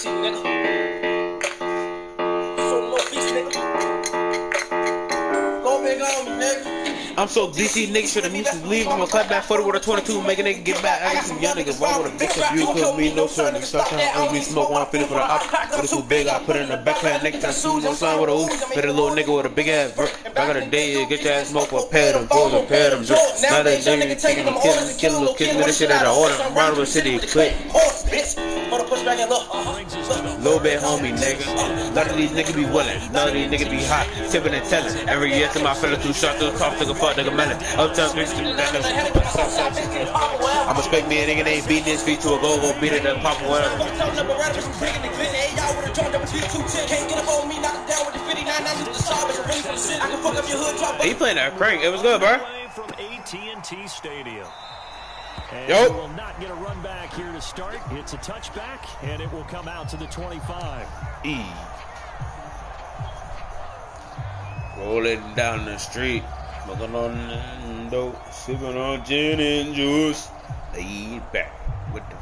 pussy, nigga. So low beats, nigga. Go big on me, nigga. I'm so DC nigga should have used to leave. I'm a clap back 40 with a 22, make a nigga get back. I got some young niggas, why would a bitch of you kill me? No sir, nigga, sometimes I be smoke when I finish with a op. But it's too big, I put it in the backpack next time. Shoes on sign with a hoop. Fit a little nigga with a big ass vert. Back of the day, get your ass smoke for a pair of them, boys a pair of them. Now that nigga taking them orders, killing little kids, man, this shit out of order. I'm proud of the city, click. Little bit homie, nigga. None of these niggas be willing, none of these niggas be hot, tipping and telling. Every year to my fella, too short, to the top, nigga, fuck, nigga, melon. Uptown, bitch, I'ma expect me a nigga ain't beating his feet to a go beat it and pop whatever. He playing that crank, it was good, bro. From AT&T Stadium. And Yo. will not get a run back here to start. It's a touchback, and it will come out to the 25. Rolling down the street, smoking on dope, sipping on gin and juice. Laid back with the.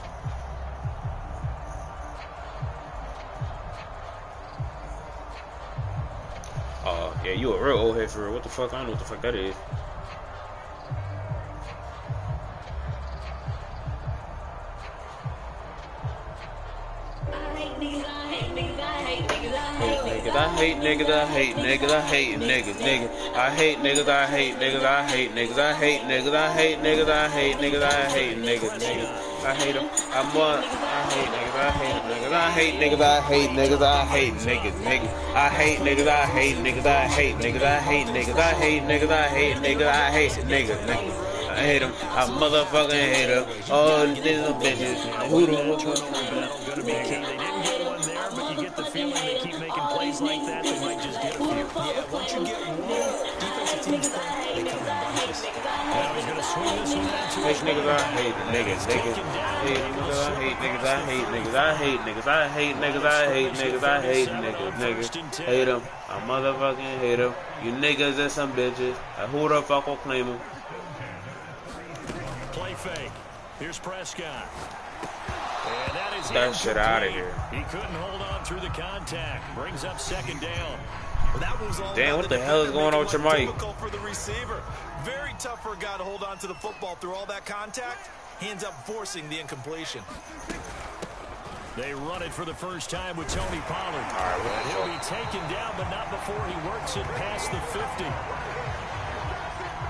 Oh yeah, you a real old head for real. What the fuck? I don't know what the fuck that is. I hate niggas, I hate niggas, I hate niggas, niggas. I hate niggas, I hate niggas, I hate niggas, I hate niggas, I hate niggas, I hate niggas, I hate niggas, niggas. I hate them. I hate niggas, I hate niggas, I hate niggas, I hate niggas, I hate niggas, niggas. I hate niggas, I hate niggas, I hate niggas, I hate niggas, I hate niggas, I hate niggas, I hate niggas, niggas. I hate them. I motherfucking hate them. All these little bitches. Who the fuck? They didn't get one there, but you get the feeling they keep making plays like that. They might just get a few. Yeah, once you get one, defensive teams they come in bunches. Now he's going to swing this one out to Hate niggas, I hate niggas, niggas. Hate niggas, I hate niggas, I hate niggas, I hate niggas, I hate niggas, I hate niggas, I hate niggas, niggas. Hate them. I motherfucking hate them. You niggas are some bitches. Who the fuck will claim them? Play fake. Here's Prescott. And that is that shit out of here. He couldn't hold on through the contact. Brings up second down. Well, that was all. Damn, what the hell is going on with your mic? Difficult for the receiver. Very tough for a guy to hold on to the football through all that contact. He ends up forcing the incompletion. They run it for the first time with Tony Pollard. And he'll be taken down, but not before he works it past the 50.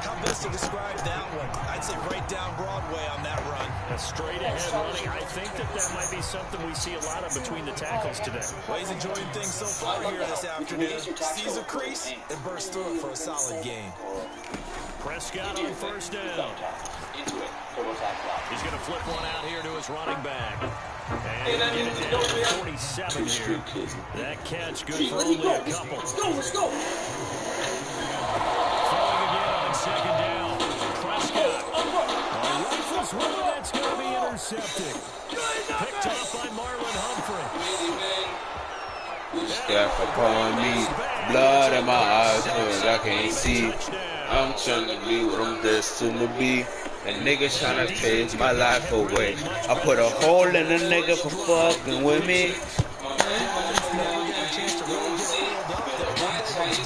How best to describe that one? I'd say right down Broadway on that run. A straight-ahead running. I think that might be something we see a lot of between the tackles today. Well, he's enjoying things so far here this afternoon. Sees a crease and bursts through it for a solid gain. Prescott on first down. He's going to flip one out here to his running back. And get it down to 47 here. That catch good for only a couple. Let's go. Second down, Prescott. Rifles one that's going to be intercepted. Picked off by Marlon Humphrey. Scarf upon me, blood in my eyes, cause I can't see. I'm trying to be what I'm destined to be. And niggas trying to take my life away. I put a hole in a nigga for fucking with me.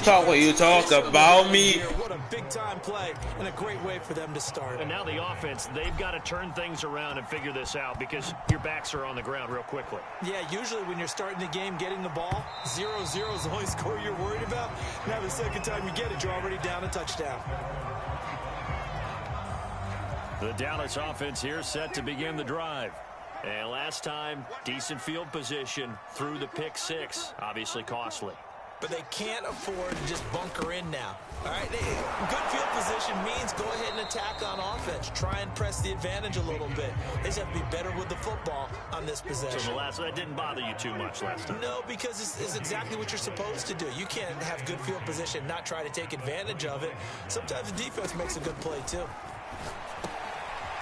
Talk what you talk about me. What a big-time play and a great way for them to start. And now the offense, they've got to turn things around and figure this out because your backs are on the ground real quickly. Yeah, usually when you're starting the game, getting the ball, 0-0 is the only score you're worried about. Now the second time you get it, you're already down a touchdown. The Dallas offense here set to begin the drive. And last time, decent field position through the pick six. Obviously costly. But they can't afford to just bunker in now. All right, good field position means go ahead and attack on offense. Try and press the advantage a little bit. They just have to be better with the football on this possession. So that didn't bother you too much last time? No, because it's exactly what you're supposed to do. You can't have good field position and not try to take advantage of it. Sometimes the defense makes a good play, too.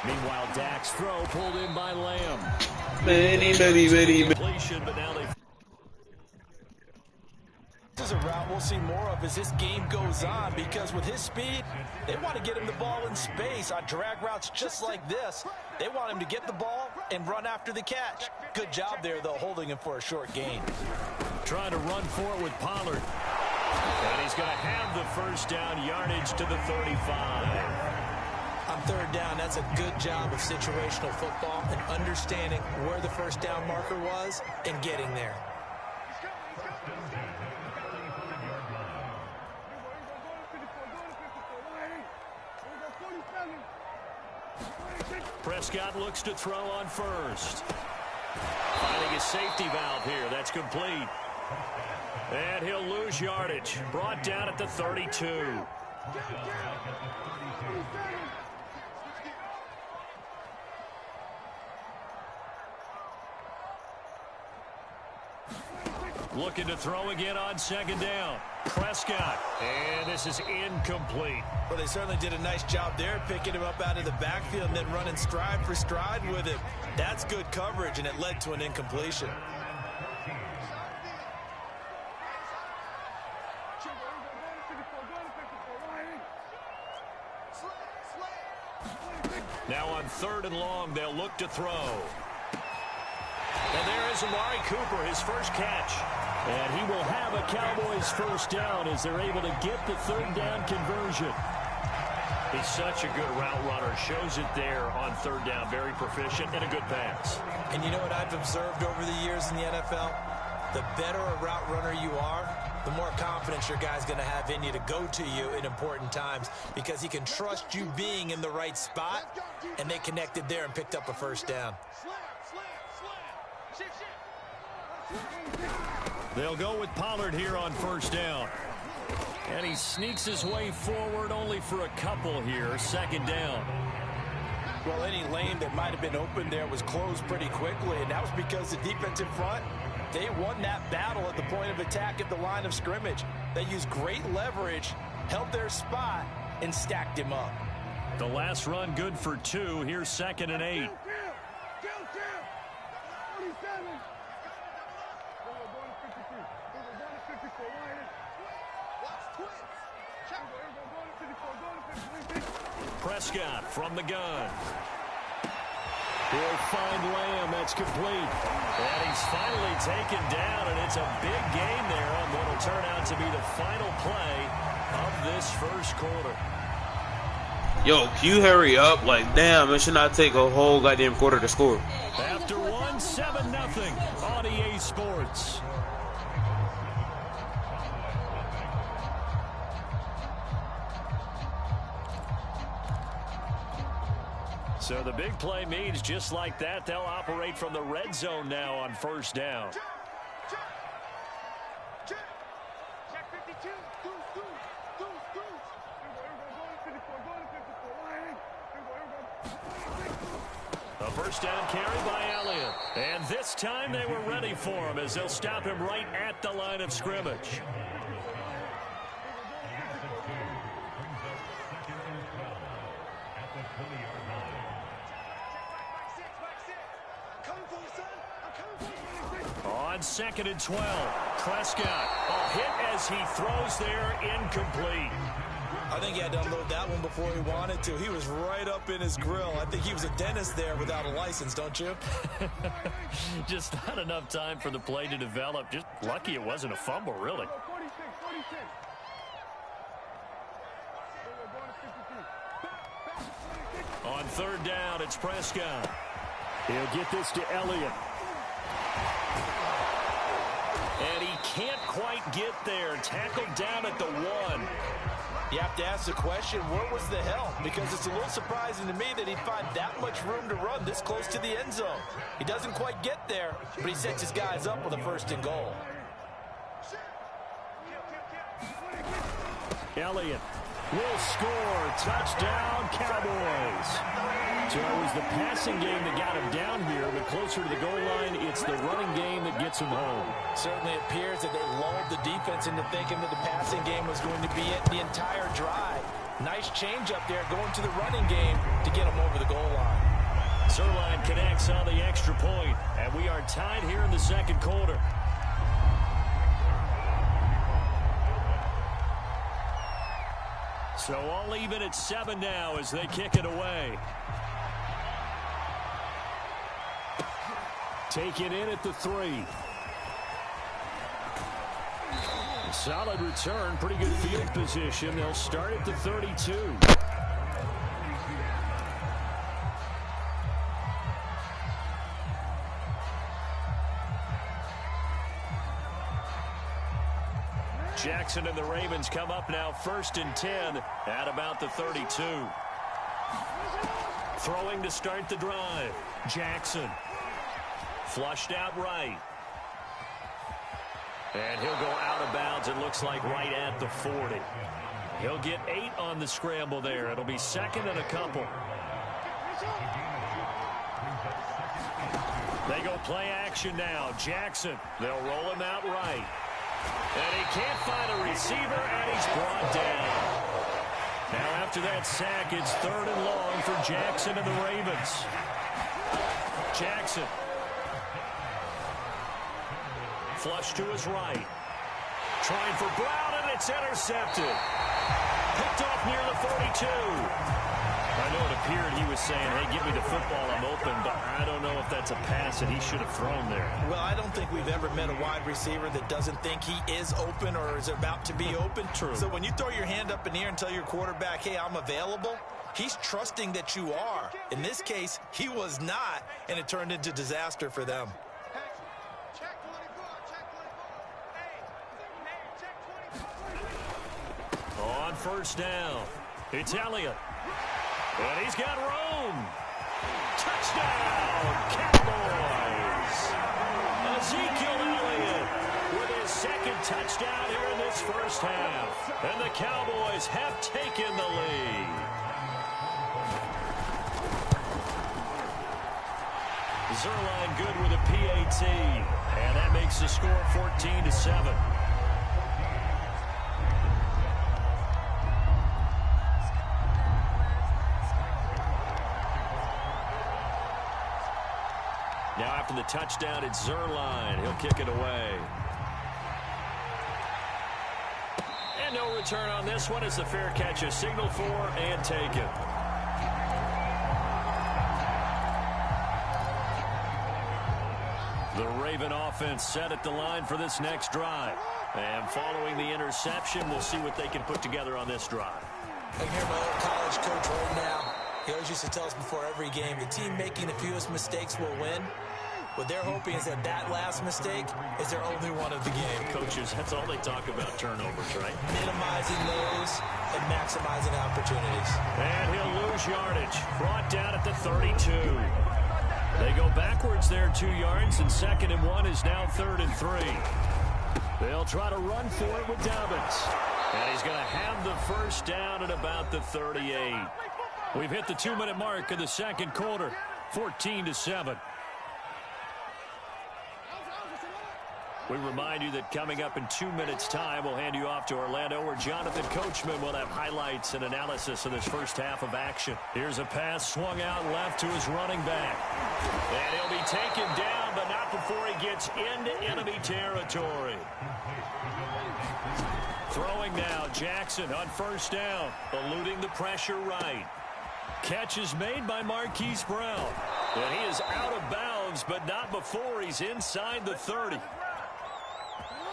Meanwhile, Dak's throw pulled in by Lamb. Many. But now they... This is a route we'll see more of as this game goes on because with his speed, they want to get him the ball in space on drag routes just like this. They want him to get the ball and run after the catch. Good job there, though, holding him for a short gain. Trying to run for it with Pollard. And he's going to have the first down, yardage to the 35. On third down, that's a good job of situational football and understanding where the first down marker was and getting there. Prescott looks to throw on first. Finding his safety valve here. That's complete. And he'll lose yardage. Brought down at the 32. Looking to throw again on second down. Prescott. And this is incomplete. Well, they certainly did a nice job there, picking him up out of the backfield and then running stride for stride with him. That's good coverage, and it led to an incompletion. Now on third and long, they'll look to throw. And there is Amari Cooper, his first catch. And he will have a Cowboys first down as they're able to get the third down conversion. He's such a good route runner. Shows it there on third down. Very proficient and a good pass. And you know what I've observed over the years in the NFL? The better a route runner you are, the more confidence your guy's going to have in you to go to you in important times because he can trust you being in the right spot, and they connected there and picked up a first down. They'll go with Pollard here on first down. And he sneaks his way forward only for a couple here. Second down. Well, any lane that might have been open there was closed pretty quickly, and that was because the defensive front, they won that battle at the point of attack at the line of scrimmage. They used great leverage, held their spot, and stacked him up. The last run good for 2. Here's 2nd and 8. Prescott from the gun. He'll find Lamb. That's complete. And he's finally taken down, and it's a big gain there on what will turn out to be the final play of this first quarter. Yo, can you hurry up? Like, damn, it should not take a whole goddamn quarter to score. After 1, 7-0 on EA Sports. So the big play means just like that, they'll operate from the red zone now on first down. A first down carry by Elliott. And this time they were ready for him as they'll stop him right at the line of scrimmage. On 2nd and 12, Prescott, a hit as he throws there, incomplete. I think he had to unload that one before he wanted to. He was right up in his grill. I think he was a dentist there without a license, don't you? Just not enough time for the play to develop. Just lucky it wasn't a fumble, really. On third down, it's Prescott. He'll get this to Elliott. And he can't quite get there. Tackled down at the 1. You have to ask the question, where was the help? Because it's a little surprising to me that he'd find that much room to run this close to the end zone. He doesn't quite get there, but he sets his guys up with a 1st and goal. Elliott will score. Touchdown, Cowboys. So it was the passing game that got him down here, but closer to the goal line, it's the running game that gets him home. Certainly appears that they lulled the defense into thinking that the passing game was going to be it the entire drive. Nice change up there going to the running game to get him over the goal line. Zerline connects on the extra point, and we are tied here in the second quarter. So all even at 7 now as they kick it away. Taken in at the 3. Solid return, pretty good field position. They'll start at the 32. Jackson and the Ravens come up now 1st and 10 at about the 32. Throwing to start the drive. Jackson. Flushed out right. And he'll go out of bounds, it looks like right at the 40. He'll get 8 on the scramble there. It'll be 2nd and a couple. They go play action now. Jackson, they'll roll him out right. And he can't find a receiver, and he's brought down. Now after that sack, it's 3rd and long for Jackson and the Ravens. Jackson. Flush to his right. Trying for Brown, and it's intercepted. Picked off near the 42. I know it appeared he was saying, hey, give me the football, I'm open, but I don't know if that's a pass that he should have thrown there. Well, I don't think we've ever met a wide receiver that doesn't think he is open or is about to be open. True. So when you throw your hand up in the air and tell your quarterback, hey, I'm available, he's trusting that you are. In this case, he was not, and it turned into disaster for them. On 1st down, it's Elliott. And he's got room. Touchdown, Cowboys. Ezekiel Elliott with his 2nd touchdown here in this first half. And the Cowboys have taken the lead. Zerline good with a PAT. And that makes the score 14-7. Now after the touchdown, it's Zerline. He'll kick it away. And no return on this one as the fair catch is signaled for and taken. The Raven offense set at the line for this next drive. And following the interception, we'll see what they can put together on this drive. I can hear my old college coach right now. He always used to tell us before every game, the team making the fewest mistakes will win. What they're hoping is that last mistake is their only one of the game. Coaches, that's all they talk about, turnovers, right? Minimizing those and maximizing opportunities. And he'll lose yardage. Brought down at the 32. They go backwards there 2 yards, and 2nd and 1 is now 3rd and 3. They'll try to run for it with Dobbins. And he's going to have the 1st down at about the 38. We've hit the 2-minute mark of the 2nd quarter, 14-7. We remind you that coming up in 2 minutes' time, we'll hand you off to Orlando, where Jonathan Coachman will have highlights and analysis of this first half of action. Here's a pass swung out left to his running back. And he'll be taken down, but not before he gets into enemy territory. Throwing now, Jackson on 1st down, eluding the pressure right. Catch is made by Marquise Brown. And he is out of bounds, but not before he's inside the 30.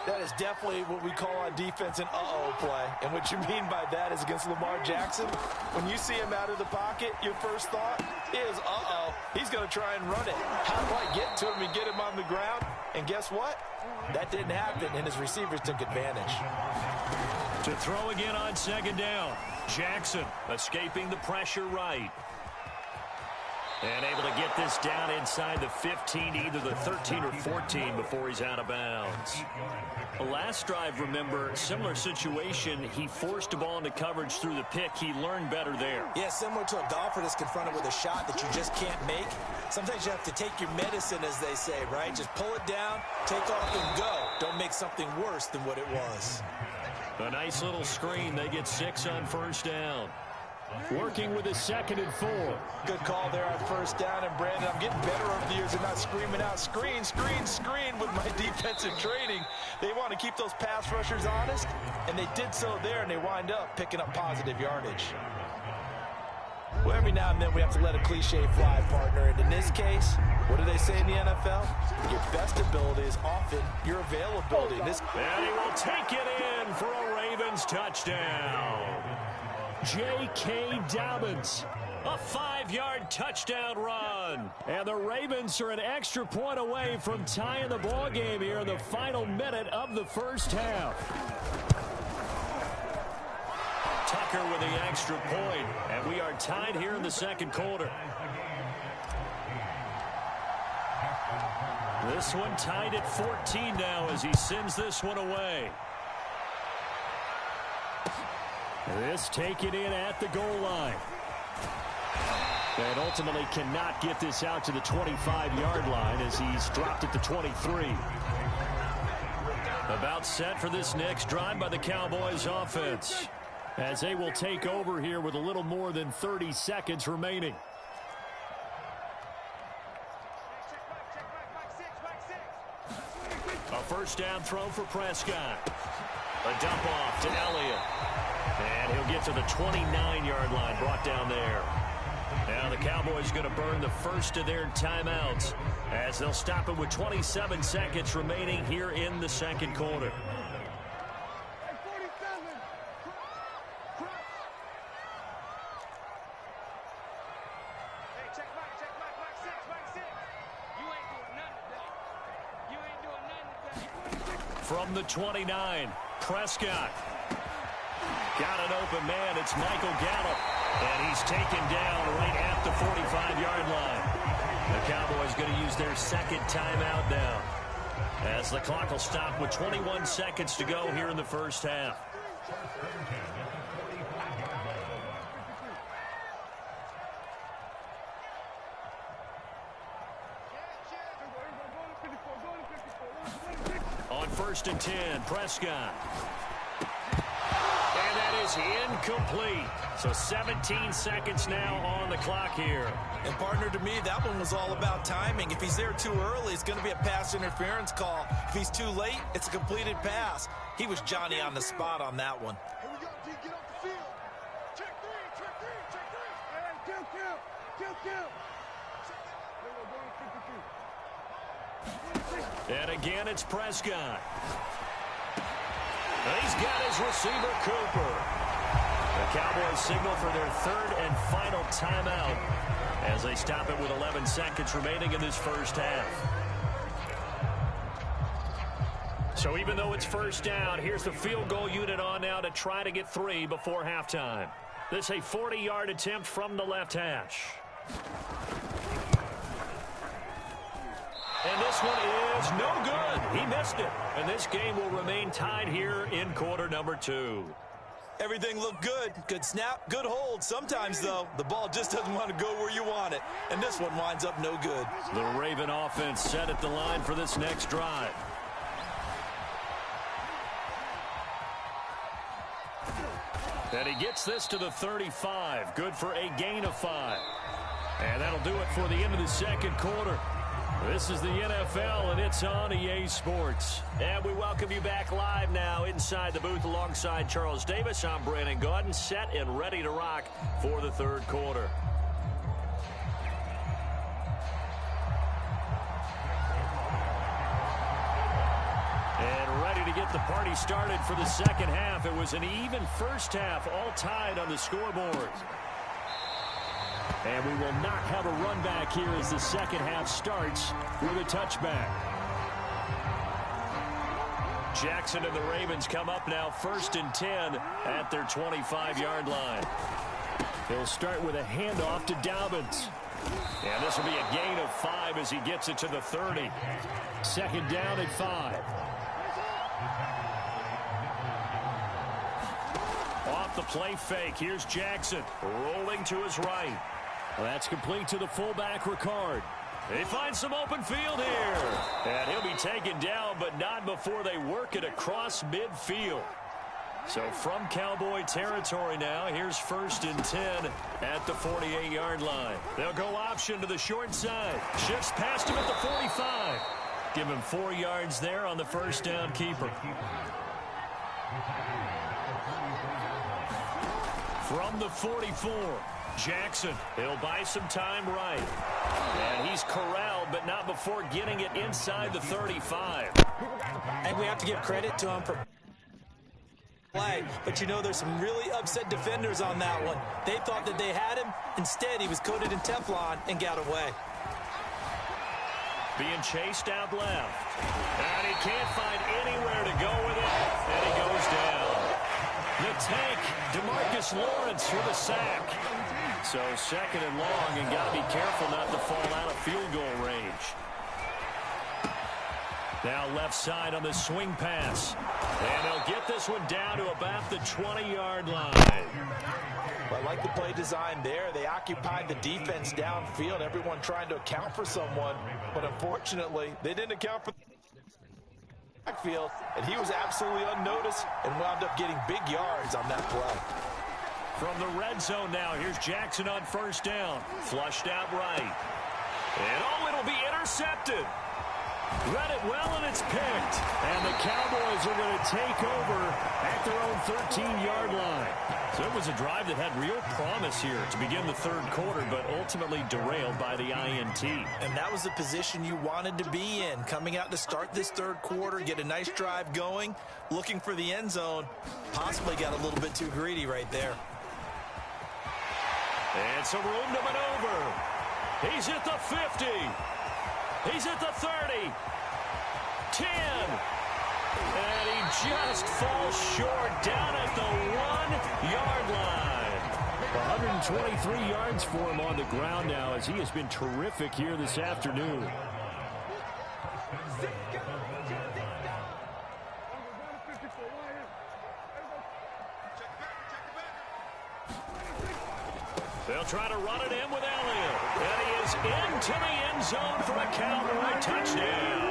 That is definitely what we call on defense an uh-oh play. And what you mean by that is against Lamar Jackson, when you see him out of the pocket, your first thought is, uh-oh, he's going to try and run it. How do I get to him and get him on the ground? And guess what? That didn't happen, and his receivers took advantage. To throw again on 2nd down. Jackson escaping the pressure right. And able to get this down inside the 15, either the 13 or 14 before he's out of bounds. The last drive, remember, similar situation. He forced a ball into coverage through the pick. He learned better there. Yeah, similar to a golfer that's confronted with a shot that you just can't make. Sometimes you have to take your medicine, as they say, right? Just pull it down, take off, and go. Don't make something worse than what it was. A nice little screen. They get 6 on 1st down. Working with his 2nd and 4. Good call there on 1st down. And, Brandon, I'm getting better over the years and not screaming out, screen, screen, screen with my defensive training. They want to keep those pass rushers honest, and they did so there, and they wind up picking up positive yardage. Well, every now and then we have to let a cliche fly, partner. And in this case, What do they say in the NFL? Your best ability is often your availability. And he will take it in for a Ravens touchdown. J.K. Dobbins, a 5-yard touchdown run. And the Ravens are an extra point away from tying the ball game here in the final minute of the first half. Tucker with the extra point, and we are tied here in the second quarter. This one tied at 14 now as he sends this one away. This taken in at the goal line. And ultimately cannot get this out to the 25-yard line as he's dropped at the 23. About set for this next drive by the Cowboys offense, as they will take over here with a little more than 30 seconds remaining. A first down throw for Prescott. A dump off to Elliott. And he'll get to the 29-yard line, brought down there. Now the Cowboys going to burn the first of their timeouts as they'll stop it with 27 seconds remaining here in the second quarter. From the 29, Prescott. Got an open man. It's Michael Gallup. And he's taken down right at the 45-yard line. The Cowboys going to use their second timeout now, as the clock will stop with 21 seconds to go here in the first half. On 1st and 10, Prescott. And that is incomplete. So 17 seconds now on the clock here. And partner, to me, that one was all about timing. If he's there too early, it's going to be a pass interference call. If he's too late, it's a completed pass. He was Johnny on the spot on that one. Here we go, D. Get off the field. Check three, check three, check three. Hey, kill. And again, it's Prescott. He's got his receiver, Cooper. The Cowboys signal for their third and final timeout as they stop it with 11 seconds remaining in this first half. So even though it's first down, here's the field goal unit on now to try to get 3 before halftime. This a 40-yard attempt from the left hash. And this one is no good. He missed it. And this game will remain tied here in quarter number 2. Everything looked good. Good snap, good hold. Sometimes, though, the ball just doesn't want to go where you want it. And this one winds up no good. The Raven offense set at the line for this next drive. And he gets this to the 35. Good for a gain of 5. And that'll do it for the end of the second quarter. This is the NFL, and it's on EA Sports. And we welcome you back live now inside the booth alongside Charles Davis. I'm Brandon Gaudin, set and ready to rock for the third quarter. And ready to get the party started for the second half. It was an even first half, all tied on the scoreboard. And we will not have a run back here as the second half starts with a touchback. Jackson and the Ravens come up now 1st and 10 at their 25-yard line. They'll start with a handoff to Dobbins. And this will be a gain of 5 as he gets it to the 30. Second down at 5. Off the play fake, here's Jackson rolling to his right. Well, that's complete to the fullback, Ricard. They find some open field here. And he'll be taken down, but not before they work it across midfield. So from Cowboy territory now, here's 1st and 10 at the 48-yard line. They'll go option to the short side. Shifts past him at the 45. Give him 4 yards there on the first down keeper. From the 44. Jackson, he'll buy some time right. And he's corralled, but not before getting it inside the 35. And we have to give credit to him for play, but you know there's some really upset defenders on that one. They thought that they had him. Instead, he was coated in Teflon and got away. Being chased out left. And he can't find anywhere to go with it. And he goes down. The tank, DeMarcus Lawrence for the sack. So second and long, and got to be careful not to fall out of field goal range. Now left side on the swing pass. And they'll get this one down to about the 20-yard line. Well, I like the play design there. They occupied the defense downfield, everyone trying to account for someone. But unfortunately, they didn't account for the backfield, and he was absolutely unnoticed and wound up getting big yards on that play. From the red zone now, here's Jackson on first down. Flushed out right. And oh, it'll be intercepted. Read it well, and it's picked. And the Cowboys are going to take over at their own 13-yard line. So it was a drive that had real promise here to begin the third quarter, but ultimately derailed by the INT. And that was the position you wanted to be in, coming out to start this third quarter, get a nice drive going, looking for the end zone. Possibly got a little bit too greedy right there. And some room to maneuver. He's at the 50. He's at the 30. 10. And he just falls short down at the 1-yard line. 123 yards for him on the ground now, as he has been terrific here this afternoon. They'll try to run it in with Elliott. And he is into the end zone for a Cowboy touchdown.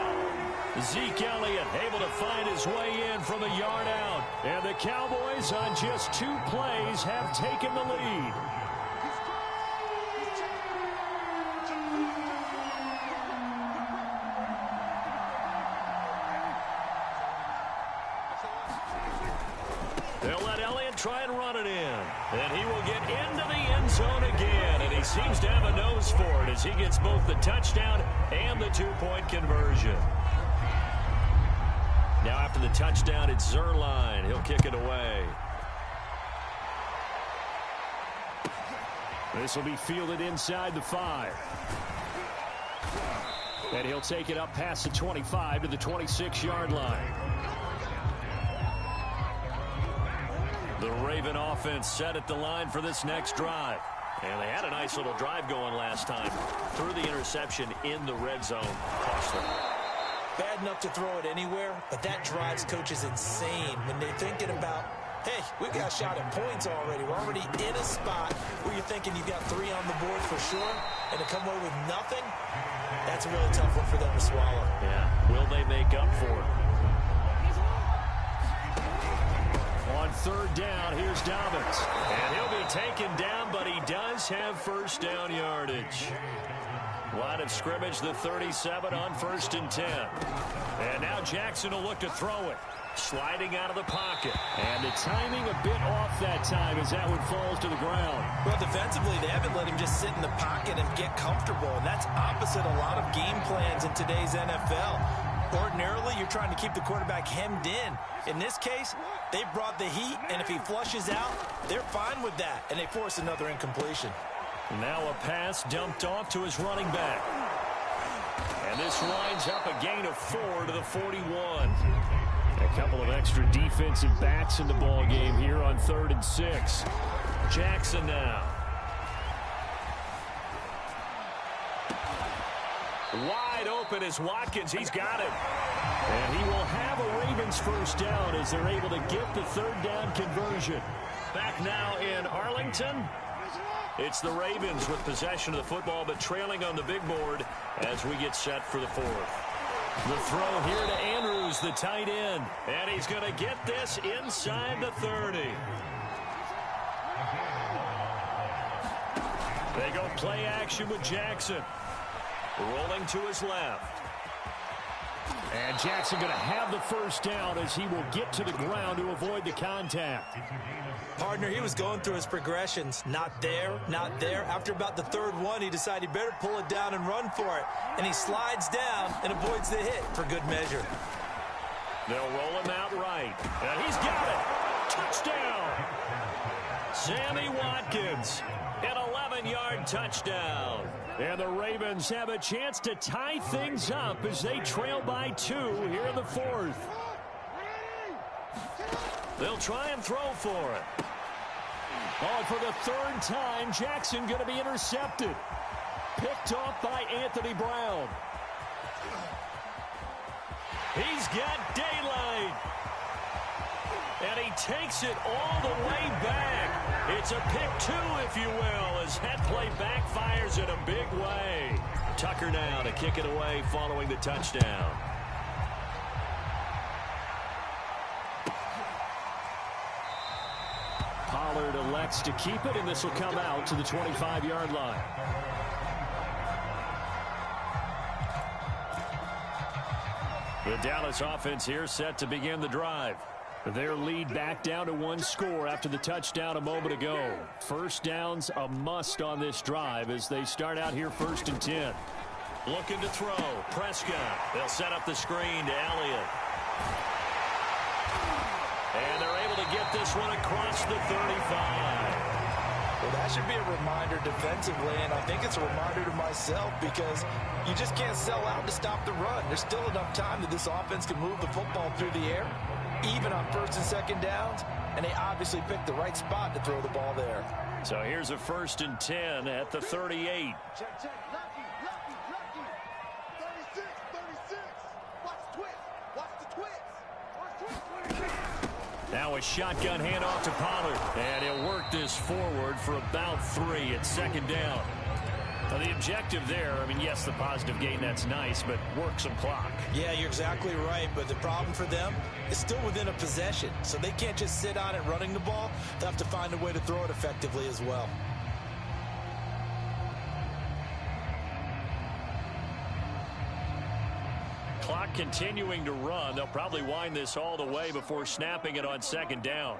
Zeke Elliott able to find his way in from a yard out. And the Cowboys on just 2 plays have taken the lead. They'll let Elliott try and run it in. And he will get into the end zone again. And he seems to have a nose for it as he gets both the touchdown and the 2-point conversion. Now after the touchdown, it's Zerline. He'll kick it away. This will be fielded inside the 5. And he'll take it up past the 25 to the 26-yard line. The Raven offense set at the line for this next drive. And they had a nice little drive going last time. Threw the interception in the red zone. Cost them. Bad enough to throw it anywhere, but that drives coaches insane when they're thinking about, hey, we've got a shot at points already. We're already in a spot where you're thinking you've got 3 on the board for sure, and to come away with nothing, that's a really tough one for them to swallow. Yeah, will they make up for it? On third down, here's Dobbins. And he'll be taken down, but he does have first down yardage. Line of scrimmage, the 37 on 1st and 10. And now Jackson will look to throw it. Sliding out of the pocket. And the timing a bit off that time as that one falls to the ground. Well, defensively, they haven't let him just sit in the pocket and get comfortable. And that's opposite a lot of game plans in today's NFL. Ordinarily, you're trying to keep the quarterback hemmed in. In this case, they brought the heat, and if he flushes out, they're fine with that, and they force another incompletion. Now a pass dumped off to his running back. And this lines up a gain of 4 to the 41. A couple of extra defensive backs in the ball game here on 3rd and 6. Jackson now. Wide open is Watkins. He's got it. And he will have a Ravens first down as they're able to get the 3rd down conversion. Back now in Arlington. It's the Ravens with possession of the football, but trailing on the big board as we get set for the 4th. The throw here to Andrews, the tight end. And he's going to get this inside the 30. They go play action with Jackson. Rolling to his left. And Jackson going to have the first down as he will get to the ground to avoid the contact. Partner, he was going through his progressions. Not there, not there. After about the third one, he decided he better pull it down and run for it. And he slides down and avoids the hit for good measure. They'll roll him out right. And he's got it. Touchdown. Sammy Watkins. An 11-yard touchdown. And the Ravens have a chance to tie things up as they trail by 2 here in the fourth. They'll try and throw for it. Oh, for the third time, Jackson going to be intercepted. Picked off by Anthony Brown. He's got daylight. And he takes it all the way back. It's a pick 2, if you will, as that play backfires in a big way. Tucker now to kick it away following the touchdown. Pollard elects to keep it, and this will come out to the 25-yard line. The Dallas offense here set to begin the drive. Their lead back down to 1 score after the touchdown a moment ago. First down's a must on this drive as they start out here 1st and 10. Looking to throw. Prescott. They'll set up the screen to Elliott. And they're able to get this one across the 35. Well, that should be a reminder defensively, and I think it's a reminder to myself because you just can't sell out to stop the run. There's still enough time that this offense can move the football through the air, even on 1st and 2nd downs, and they obviously picked the right spot to throw the ball there. So here's a 1st and 10 at the 38. Check, check. Lucky, lucky, lucky. 36, 36. Watch the twist. Watch the twist. Watch the twist. Now a shotgun handoff to Pollard. And he'll work this forward for about 3 at 2nd down. Now the objective there, I mean, yes, the positive gain, that's nice, but work some clock. Yeah, you're exactly right, but the problem for them is still within a possession. So they can't just sit on it running the ball. They'll have to find a way to throw it effectively as well. Clock continuing to run. They'll probably wind this all the way before snapping it on 2nd down.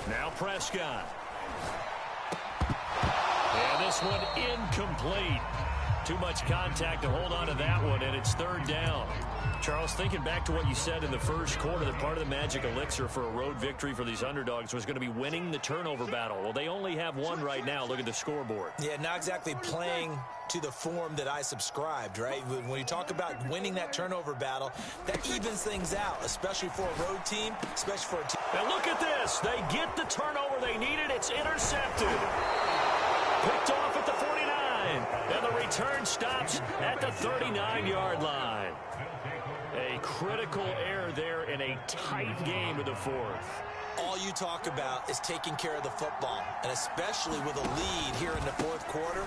Now Prescott. And this one incomplete. Too much contact to hold on to that one, and it's 3rd down. Charles, thinking back to what you said in the first quarter, that part of the magic elixir for a road victory for these underdogs was going to be winning the turnover battle. Well, they only have one right now. Look at the scoreboard. Yeah, not exactly playing to the form that I subscribed, right? When you talk about winning that turnover battle, that evens things out, especially for a road team, especially for a team. Now look at this. They get the turnover they needed. It's intercepted. Picked off at the 49. And the return stops at the 39-yard line. A critical error there in a tight game of the fourth. All you talk about is taking care of the football, and especially with a lead here in the fourth quarter,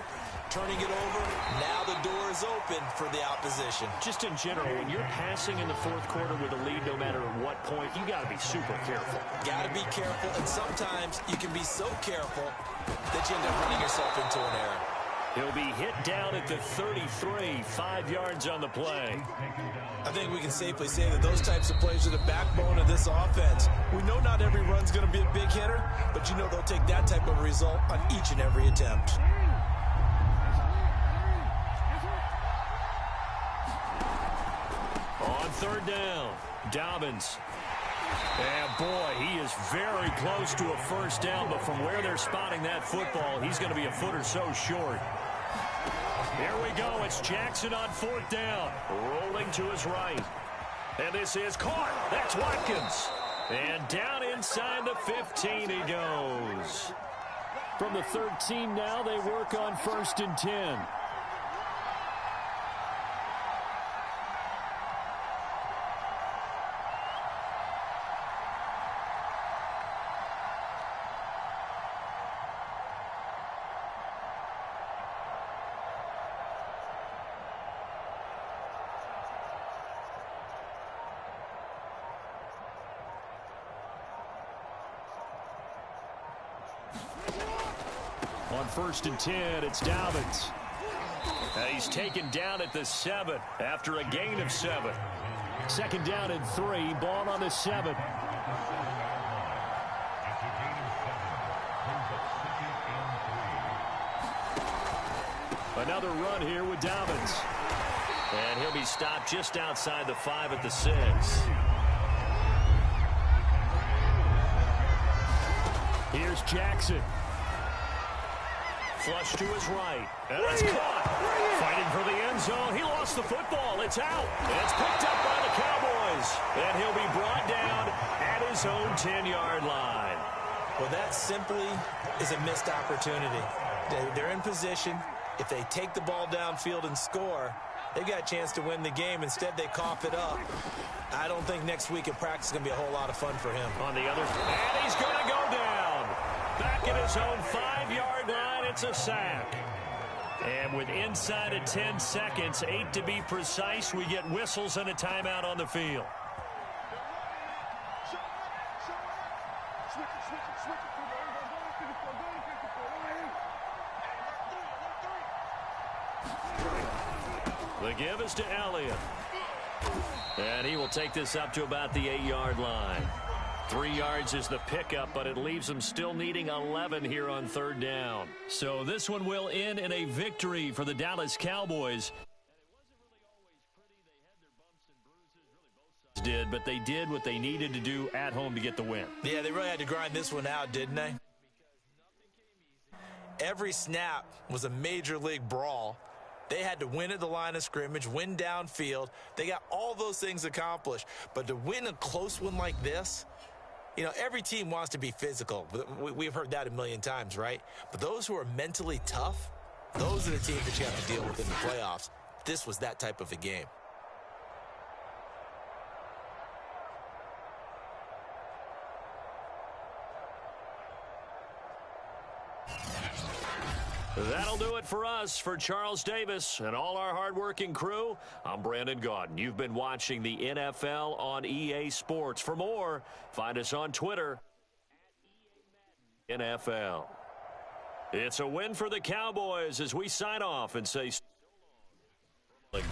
turning it over, now the door is open for the opposition. Just in general, when you're passing in the fourth quarter with a lead, no matter at what point, you got to be super careful. Got to be careful, and sometimes you can be so careful that you end up running yourself into an error. He'll be hit down at the 33, 5 yards on the play. I think we can safely say that those types of plays are the backbone of this offense. We know not every run's going to be a big hitter, but you know they'll take that type of result on each and every attempt. On 3rd down, Dobbins. And boy, he is very close to a first down, but from where they're spotting that football, he's going to be a foot or so short. Here we go. It's Jackson on 4th down. Rolling to his right. And this is caught. That's Watkins. And down inside the 15 he goes. From the 13 now, they work on 1st and 10. On 1st and 10, it's Dobbins. He's taken down at the 7 after a gain of 7. 2nd down and 3, ball on the 7. Another run here with Dobbins. And he'll be stopped just outside the 5 at the 6. Here's Jackson. Flush to his right. And it's caught. Fighting for the end zone. He lost the football. It's out. It's picked up by the Cowboys. And he'll be brought down at his own 10-yard line. Well, that simply is a missed opportunity. They're in position. If they take the ball downfield and score, they've got a chance to win the game. Instead, they cough it up. I don't think next week in practice is going to be a whole lot of fun for him. On the other, and he's going to go down. Back at his own 5-yard line, it's a sack. And with inside of 10 seconds, 8 to be precise, we get whistles and a timeout on the field. The give is to Elliott. And he will take this up to about the 8-yard line. 3 yards is the pickup, but it leaves them still needing 11 here on 3rd down. So this one will end in a victory for the Dallas Cowboys. Did, but they did what they needed to do at home to get the win. Yeah, they really had to grind this one out, didn't they? Every snap was a major league brawl. They had to win at the line of scrimmage, win downfield. They got all those things accomplished. But to win a close one like this, you know, every team wants to be physical. We've heard that a million times, right? But those who are mentally tough, those are the teams that you have to deal with in the playoffs. This was that type of a game. That'll do it for us. For Charles Davis and all our hardworking crew, I'm Brandon Gaudin. You've been watching the NFL on EA Sports. For more, find us on Twitter @NFL. It's a win for the Cowboys as we sign off and say so long.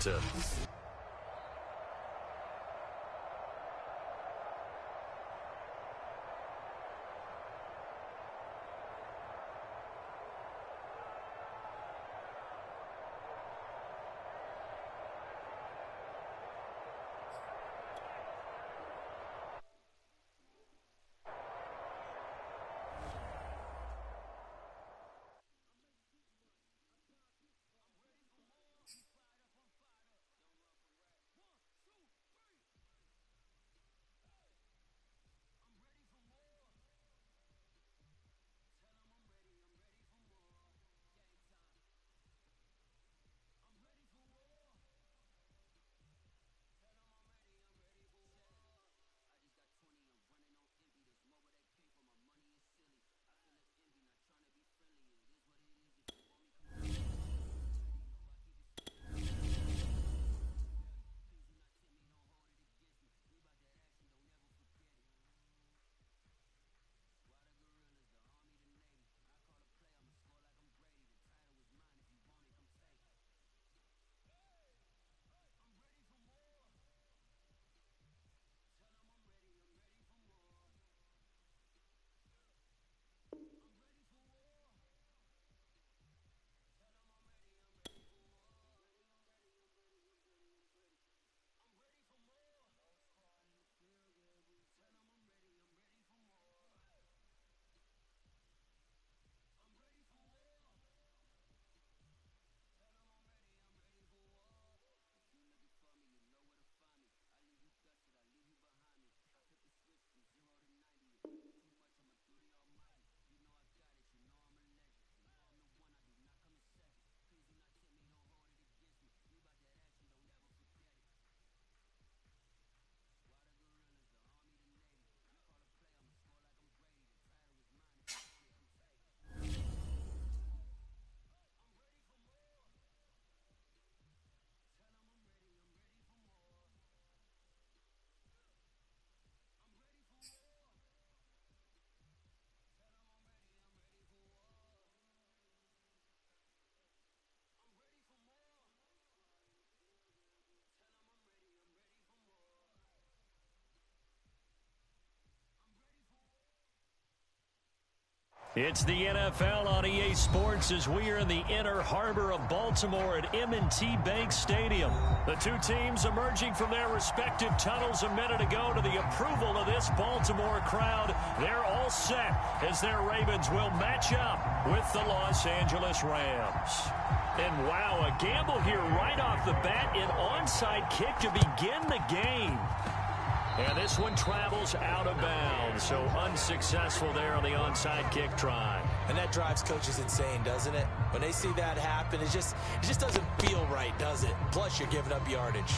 It's the NFL on EA Sports as we are in the inner harbor of Baltimore at M&T Bank Stadium. The two teams emerging from their respective tunnels a minute ago to the approval of this Baltimore crowd. They're all set as their Ravens will match up with the Los Angeles Rams. And wow, a gamble here right off the bat, an onside kick to begin the game. And this one travels out of bounds, so unsuccessful there on the onside kick try. And that drives coaches insane, doesn't it? When they see that happen, it just doesn't feel right, does it? Plus, you're giving up yardage.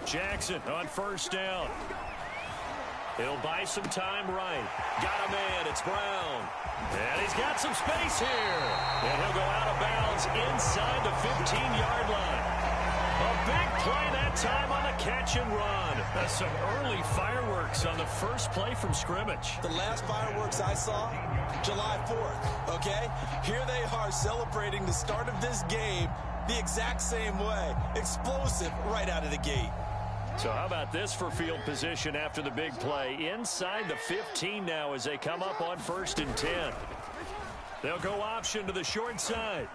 Jackson on first down. He'll buy some time right. Got a man. It's Brown. And he's got some space here. And he'll go out of bounds inside the 15-yard line. A big play that time on the catch and run. That's some early fireworks on the first play from scrimmage. The last fireworks I saw, July 4th, okay? Here they are celebrating the start of this game the exact same way. Explosive right out of the gate. So how about this for field position after the big play? Inside the 15 now as they come up on 1st and 10. They'll go option to the short side.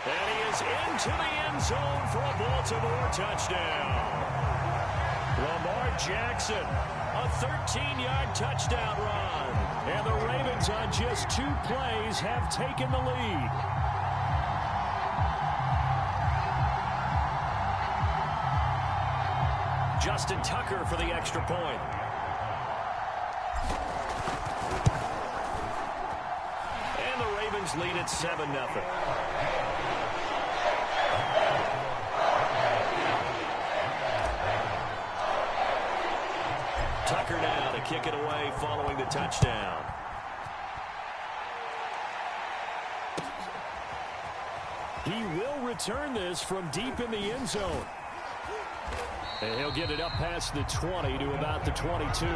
And he is into the end zone for a Baltimore touchdown. Lamar Jackson, a 13-yard touchdown run. And the Ravens on just 2 plays have taken the lead. Justin Tucker for the extra point. And the Ravens lead at 7-0. Tucker now to kick it away following the touchdown. He will return this from deep in the end zone. And he'll get it up past the 20 to about the 22.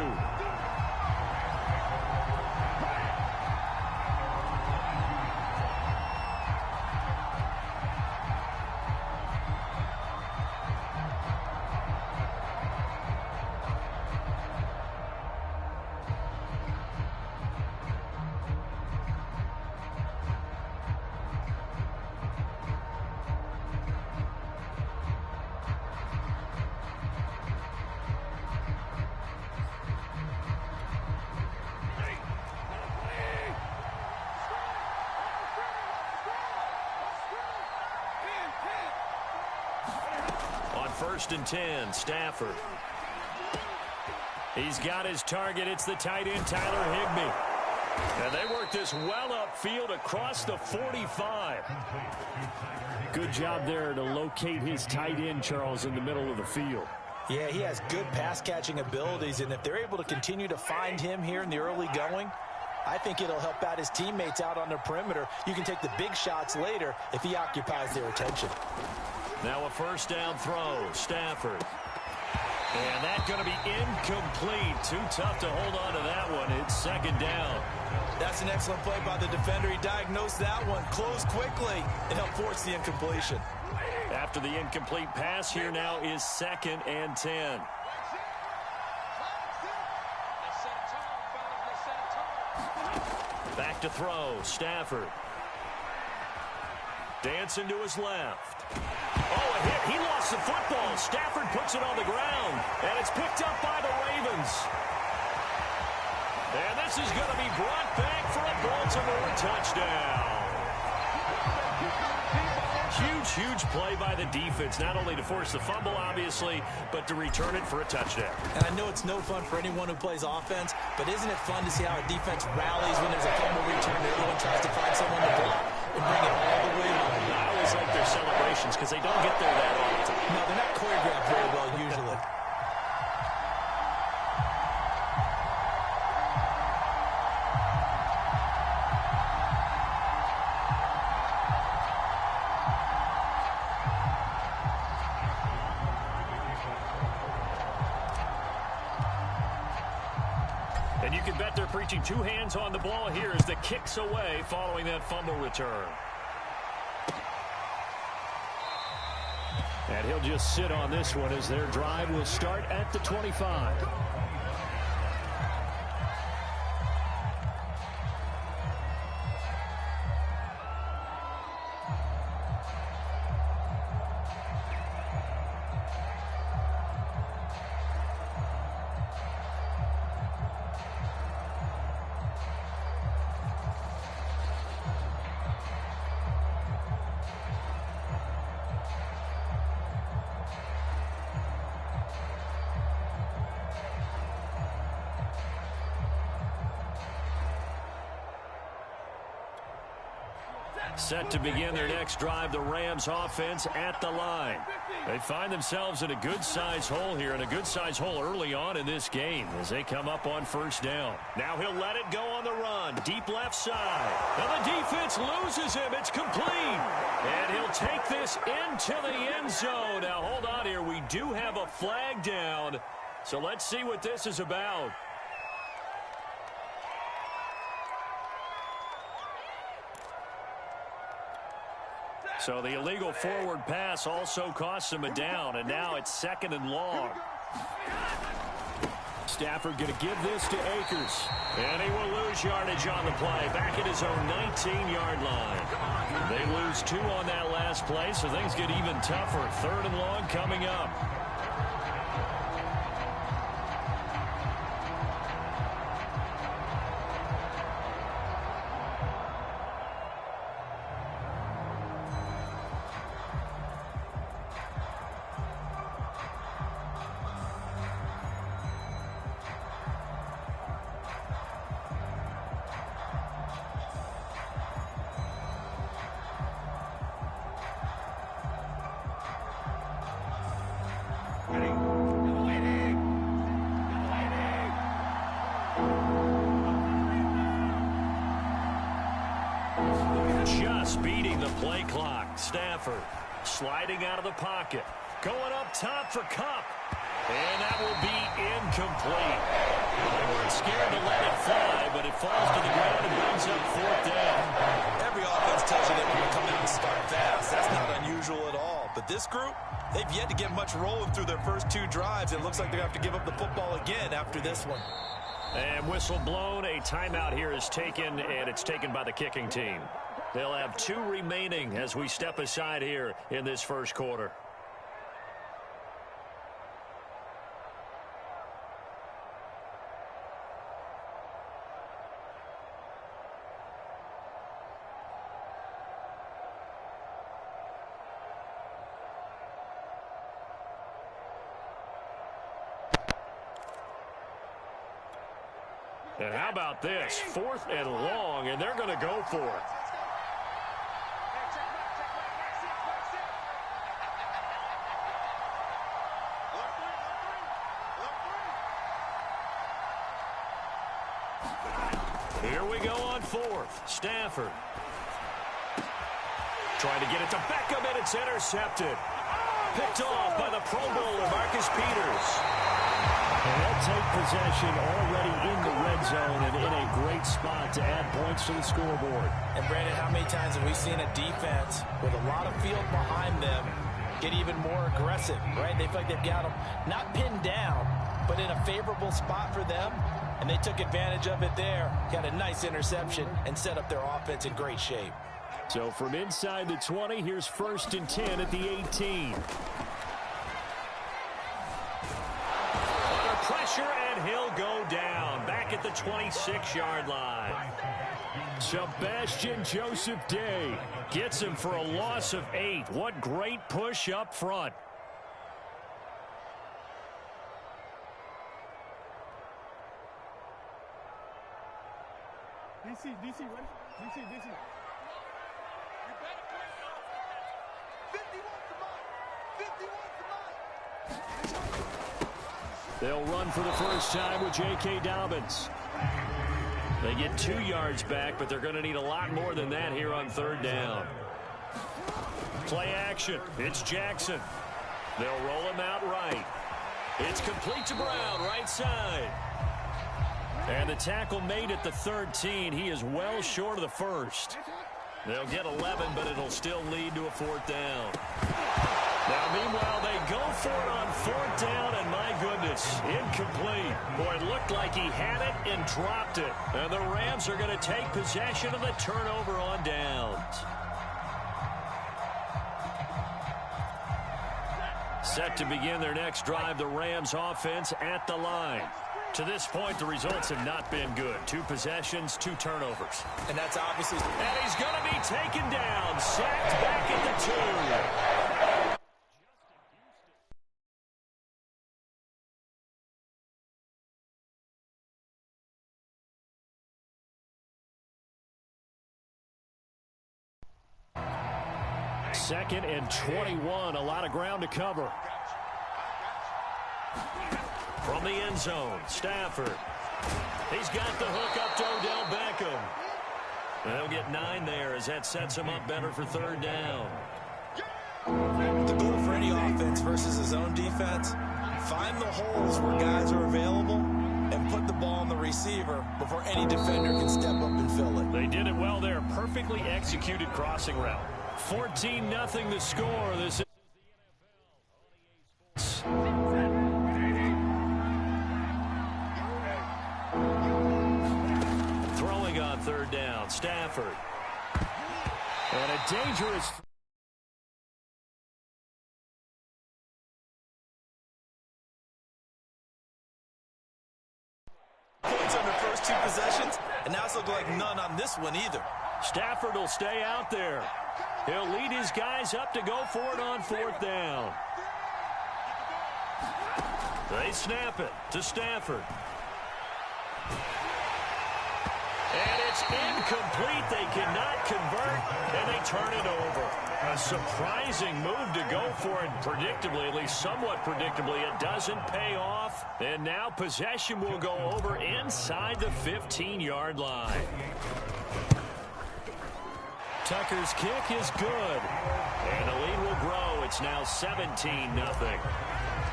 First and 10, Stafford. He's got his target. It's the tight end, Tyler Higbee. And they work this well upfield across the 45. Good job there to locate his tight end, Charles, in the middle of the field. Yeah, he has good pass-catching abilities, and if they're able to continue to find him here in the early going, I think it'll help out his teammates out on the perimeter. You can take the big shots later if he occupies their attention. Now a first down throw, Stafford. And that's going to be incomplete. Too tough to hold on to that one. It's second down. That's an excellent play by the defender. He diagnosed that one, closed quickly, and helped force the incompletion. After the incomplete pass, here now is 2nd and 10. Back to throw, Stafford. Dancing to his left. Oh, a hit. He lost the football. Stafford puts it on the ground, and it's picked up by the Ravens. And this is going to be brought back for a Baltimore touchdown. Huge play by the defense, not only to force the fumble, obviously, but to return it for a touchdown. And I know it's no fun for anyone who plays offense, but isn't it fun to see how a defense rallies when there's a fumble return and everyone tries to find someone to block and bring it all the way home? I always like their celebrations because they don't get there that often. No, they're not choreographed very well usually. And you can bet they're preaching two hands on the ball here as the kick's away following that fumble return. And he'll just sit on this one as their drive will start at the 25. Set to begin their next drive, the Rams offense at the line. They find themselves in a good-sized hole here, and a good-sized hole early on in this game as they come up on first down. Now he'll let it go on the run, deep left side. And the defense loses him. It's complete. And he'll take this into the end zone. Now hold on here. We do have a flag down, so let's see what this is about. So the illegal forward pass also costs him a down, and now it's 2nd and long. Stafford going to give this to Akers. And he will lose yardage on the play, back at his own 19-yard line. They lose 2 on that last play, so things get even tougher. 3rd and long coming up. Just beating the play clock. Stafford sliding out of the pocket. Going up top for Kupp. And that will be incomplete. They weren't scared to let it fly, but it falls to the ground and brings up 4th down. Every offense tells you they want to come out and start fast. That's not unusual at all. But this group, they've yet to get much rolling through their first 2 drives. It looks like they have to give up the football again after this one. And whistle blown. A timeout here is taken, and it's taken by the kicking team. They'll have 2 remaining as we step aside here in this first quarter. And how about this? 4th and long, and they're going to go for it. Here we go on 4th. Stafford trying to get it to Beckham, and it's intercepted. Picked off by the Pro Bowler, Marcus Peters. And they'll take possession already in the red zone and in a great spot to add points to the scoreboard. And, Brandon, how many times have we seen a defense with a lot of field behind them get even more aggressive, right? They feel like they've got them not pinned down, but in a favorable spot for them. And they took advantage of it there, got a nice interception, and set up their offense in great shape. So from inside the 20, here's 1st and 10 at the 18. Under pressure, and he'll go down, back at the 26-yard line. Sebastian Joseph Day gets him for a loss of 8. What great push up front. DC, ready? DC. 51 They'll run for the first time with J.K. Dobbins. They get 2 yards back, but they're going to need a lot more than that here on 3rd down. Play action. It's Jackson. They'll roll him out right. It's complete to Brown, right side. And the tackle made at the 13. He is well short of the first. They'll get 11, but it'll still lead to a 4th down. Now, meanwhile, they go for it on 4th down, and my goodness, incomplete. Boy, it looked like he had it and dropped it. And the Rams are going to take possession of the turnover on downs. Set to begin their next drive, the Rams offense at the line. To this point, the results have not been good. 2 possessions, 2 turnovers. And that's obviously... And he's going to be taken down, sacked back at the 2. Second and 21, a lot of ground to cover. From the end zone, Stafford. He's got the hook up to Odell Beckham. They'll get 9 there as that sets him up better for 3rd down. The goal for any offense versus his own defense, find the holes where guys are available and put the ball on the receiver before any defender can step up and fill it. They did it well there. Perfectly executed crossing route. 14-0 the score. This is throwing on 3rd down. Stafford. And a dangerous... Points on the first 2 possessions, and now it's looking like none on this one either. Stafford will stay out there. He'll lead his guys up to go for it on 4th down. They snap it to Stafford. And it's incomplete. They cannot convert, and they turn it over. A surprising move to go for it. Predictably, at least somewhat predictably, it doesn't pay off. And now possession will go over inside the 15-yard line. Tucker's kick is good. And the lead will grow. It's now 17-0.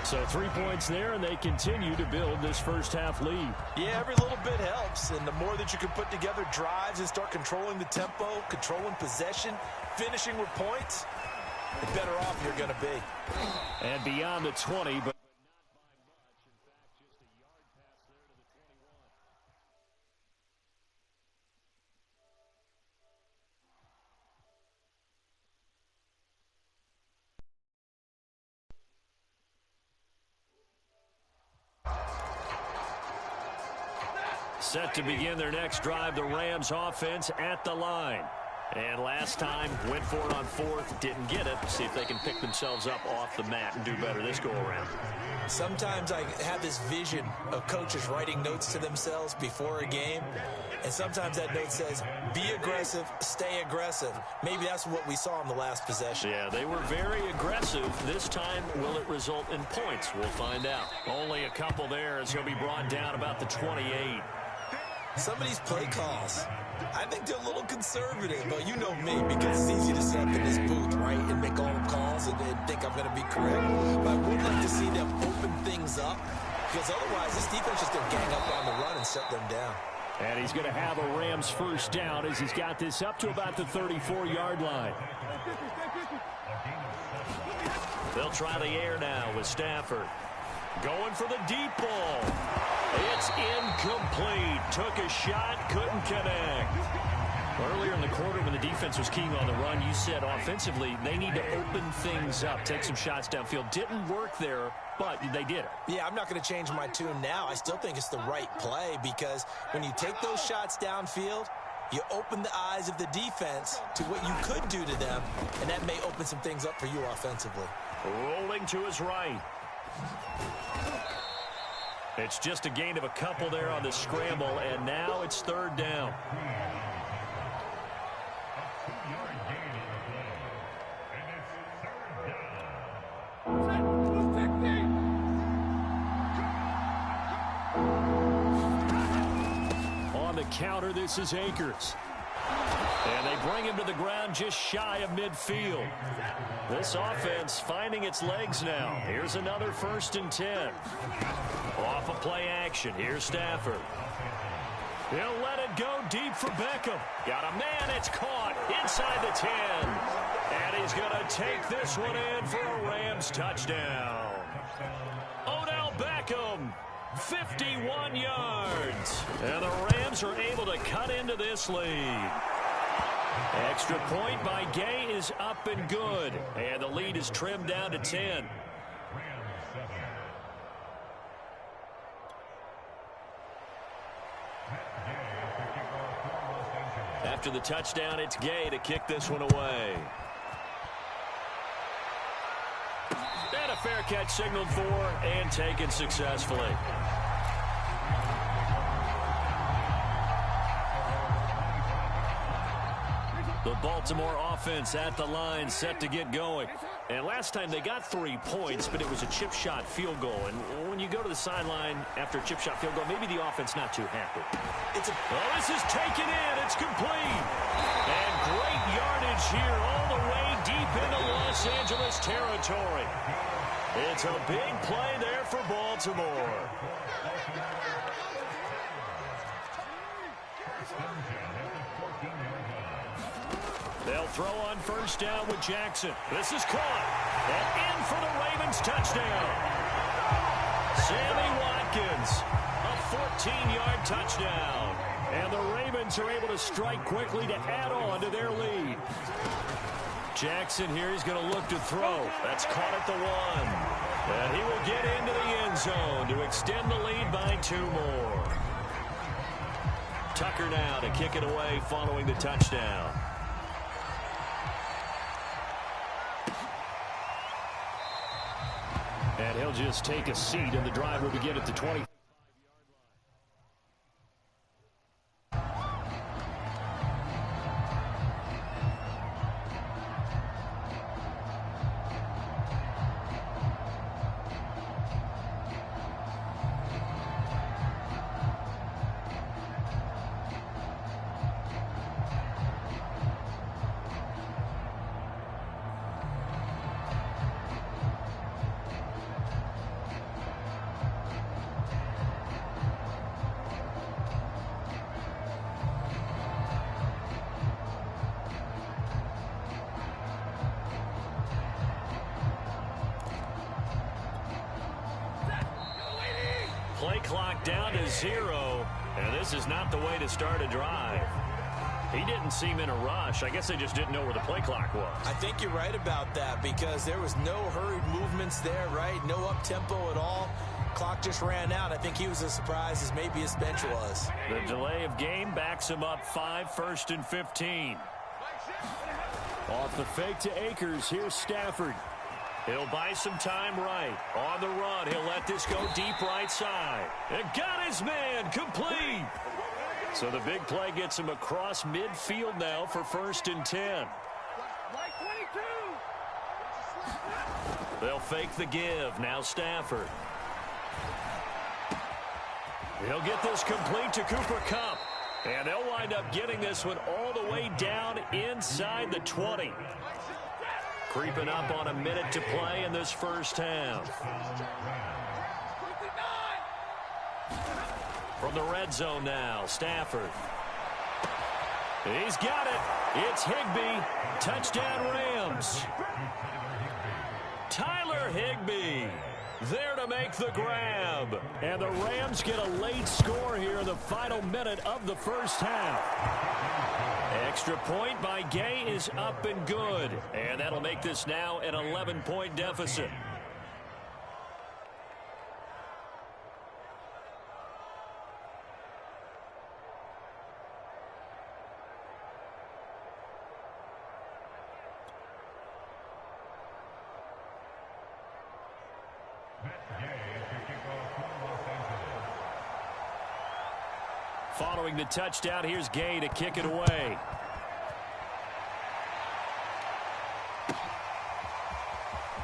So 3 points there, and they continue to build this first half lead. Yeah, every little bit helps, and the more that you can put together drives and start controlling the tempo, controlling possession, finishing with points, the better off you're going to be. And beyond the 20, but set to begin their next drive, the Rams offense at the line. And last time, went for it on 4th, didn't get it. See if they can pick themselves up off the mat and do better this go-around. Sometimes I have this vision of coaches writing notes to themselves before a game, and sometimes that note says, be aggressive, stay aggressive. Maybe that's what we saw in the last possession. Yeah, they were very aggressive. This time, will it result in points? We'll find out. Only a couple there as he'll be brought down about the 28. Some of these play calls, I think they're a little conservative, but you know me, because it's easy to sit up in this booth, right, and make all the calls and think I'm going to be correct. But I would like to see them open things up, because otherwise this defense is going to gang up on the run and shut them down. And he's going to have a Rams first down as he's got this up to about the 34-yard line. They'll try the air now with Stafford. Going for the deep ball. It's incomplete. Took a shot, couldn't connect. Earlier in the quarter when the defense was keying on the run, you said offensively they need to open things up, take some shots downfield. Didn't work there, but they did it. Yeah, I'm not going to change my tune now. I still think it's the right play because when you take those shots downfield, you open the eyes of the defense to what you could do to them, and that may open some things up for you offensively. Rolling to his right. It's just a gain of a couple there on the scramble, and now it's 3rd down. On the counter, this is Akers. And they bring him to the ground just shy of midfield. This offense finding its legs now. Here's another 1st and 10. Off of play action. Here's Stafford. He'll let it go deep for Beckham. Got a man. It's caught inside the 10. And he's going to take this one in for a Rams touchdown. Odell Beckham, 51 yards. And the Rams are able to cut into this lead. Extra point by Gay is up and good. And the lead is trimmed down to 10. After the touchdown, it's Gay to kick this one away. And a fair catch signaled for and taken successfully. The Baltimore offense at the line set to get going. And last time they got 3 points, but it was a chip shot field goal. And when you go to the sideline after a chip shot field goal, maybe the offense not too happy. This is taken in. It's complete. And great yardage here all the way deep into Los Angeles territory. It's a big play there for Baltimore. They'll throw on 1st down with Jackson. This is caught. And in for the Ravens touchdown. Sammy Watkins, a 14-yard touchdown. And the Ravens are able to strike quickly to add on to their lead. Jackson here, he's going to look to throw. That's caught at the 1. And he will get into the end zone to extend the lead by 2 more. Tucker now to kick it away following the touchdown. And he'll just take a seat, and the drive will begin at the 20. Play clock down to 0, and this is not the way to start a drive. He didn't seem in a rush. I guess they just didn't know where the play clock was. I think you're right about that because there was no hurried movements there, right? No up-tempo at all. Clock just ran out. I think he was as surprised as maybe his bench was. The delay of game backs him up 5, 1st and 15. Off the fake to Akers, here's Stafford. He'll buy some time right. On the run, he'll let this go deep right side. And got his man complete. So the big play gets him across midfield now for 1st and 10. They'll fake the give. Now Stafford. He'll get this complete to Cooper Kupp. And they'll wind up getting this one all the way down inside the 20. Creeping up on a minute to play in this first half. From the red zone now, Stafford. He's got it. It's Higbee. Touchdown Rams. Tyler Higbee there to make the grab. And the Rams get a late score here in the final minute of the first half. Extra point by Gay is up and good. And that'll make this now an 11-point deficit. Following the touchdown, here's Gay to kick it away.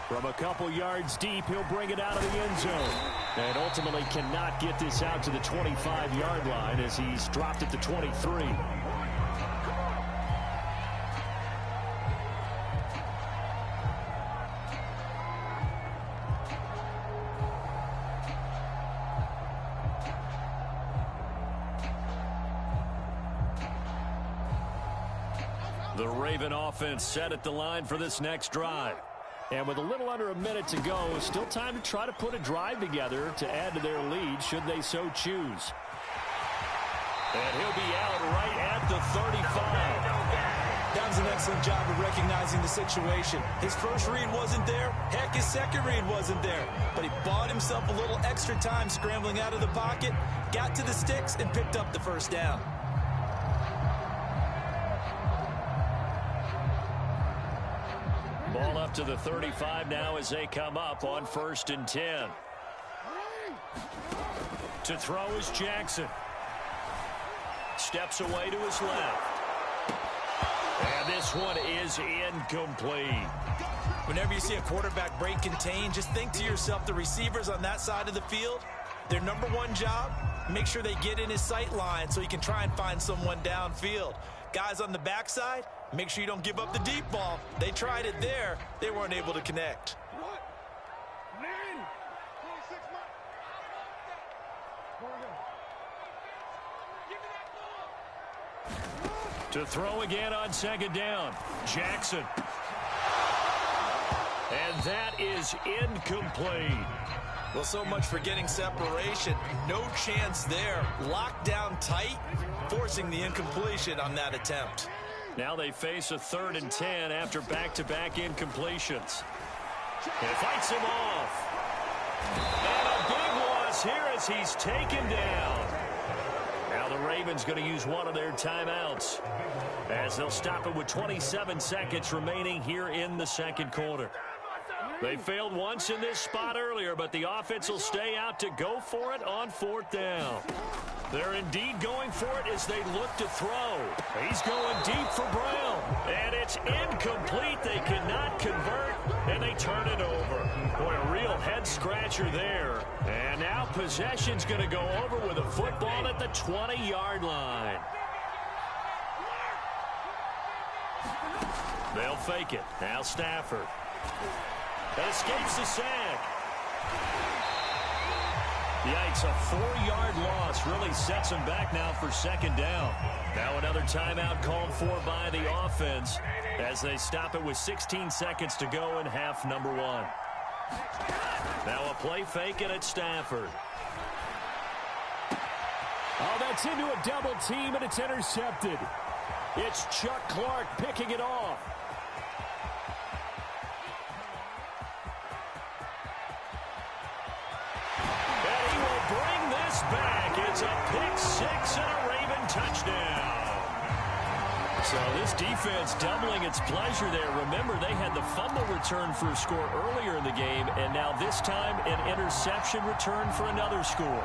From a couple yards deep, he'll bring it out of the end zone. And ultimately cannot get this out to the 25-yard line as he's dropped at the 23. The Raven offense set at the line for this next drive. And with a little under a minute to go, still time to try to put a drive together to add to their lead should they so choose. And he'll be out right at the 35. That was an excellent job of recognizing the situation. His first read wasn't there. Heck, his second read wasn't there. But he bought himself a little extra time scrambling out of the pocket, got to the sticks, and picked up the first down. Ball up to the 35 now as they come up on 1st and 10. To throw is Jackson. Steps away to his left. And this one is incomplete. Whenever you see a quarterback break contain, just think to yourself, the receivers on that side of the field, their number one job, make sure they get in his sight line so he can try and find someone downfield. Guys on the backside, make sure you don't give up the deep ball. They tried it there. They weren't able to connect. To throw again on 2nd down. Jackson. And that is incomplete. Well, so much for getting separation. No chance there. Locked down tight, forcing the incompletion on that attempt. Now they face a 3rd and 10 after back-to-back incompletions. And fights him off. And a big loss here as he's taken down. Now the Ravens going to use one of their timeouts as they'll stop it with 27 seconds remaining here in the 2nd quarter. They failed once in this spot earlier, but the offense will stay out to go for it on 4th down. They're indeed going for it as they look to throw. He's going deep for Brown. And it's incomplete. They cannot convert, and they turn it over. Boy, a real head-scratcher there. And now possession's going to go over with a football at the 20-yard line. They'll fake it. Now Stafford. That escapes the sack. Yikes, a 4-yard loss really sets him back now for 2nd down. Now another timeout called for by the offense as they stop it with 16 seconds to go in half number 1. Now a play fake and it's Stafford. Oh, that's into a double team and it's intercepted. It's Chuck Clark picking it off. Back. It's a pick 6 and a Raven touchdown. So this defense doubling its pleasure there. Remember, they had the fumble return for a score earlier in the game, and now this time an interception return for another score.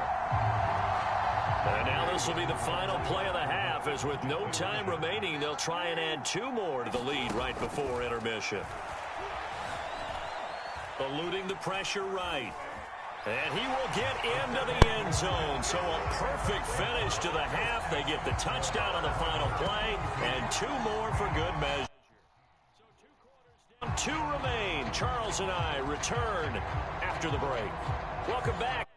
And now this will be the final play of the half, as with no time remaining, they'll try and add 2 more to the lead right before intermission. Eluding the pressure right. And he will get into the end zone. So a perfect finish to the half. They get the touchdown on the final play. And 2 more for good measure. So 2 quarters down, 2 remain. Charles and I return after the break. Welcome back.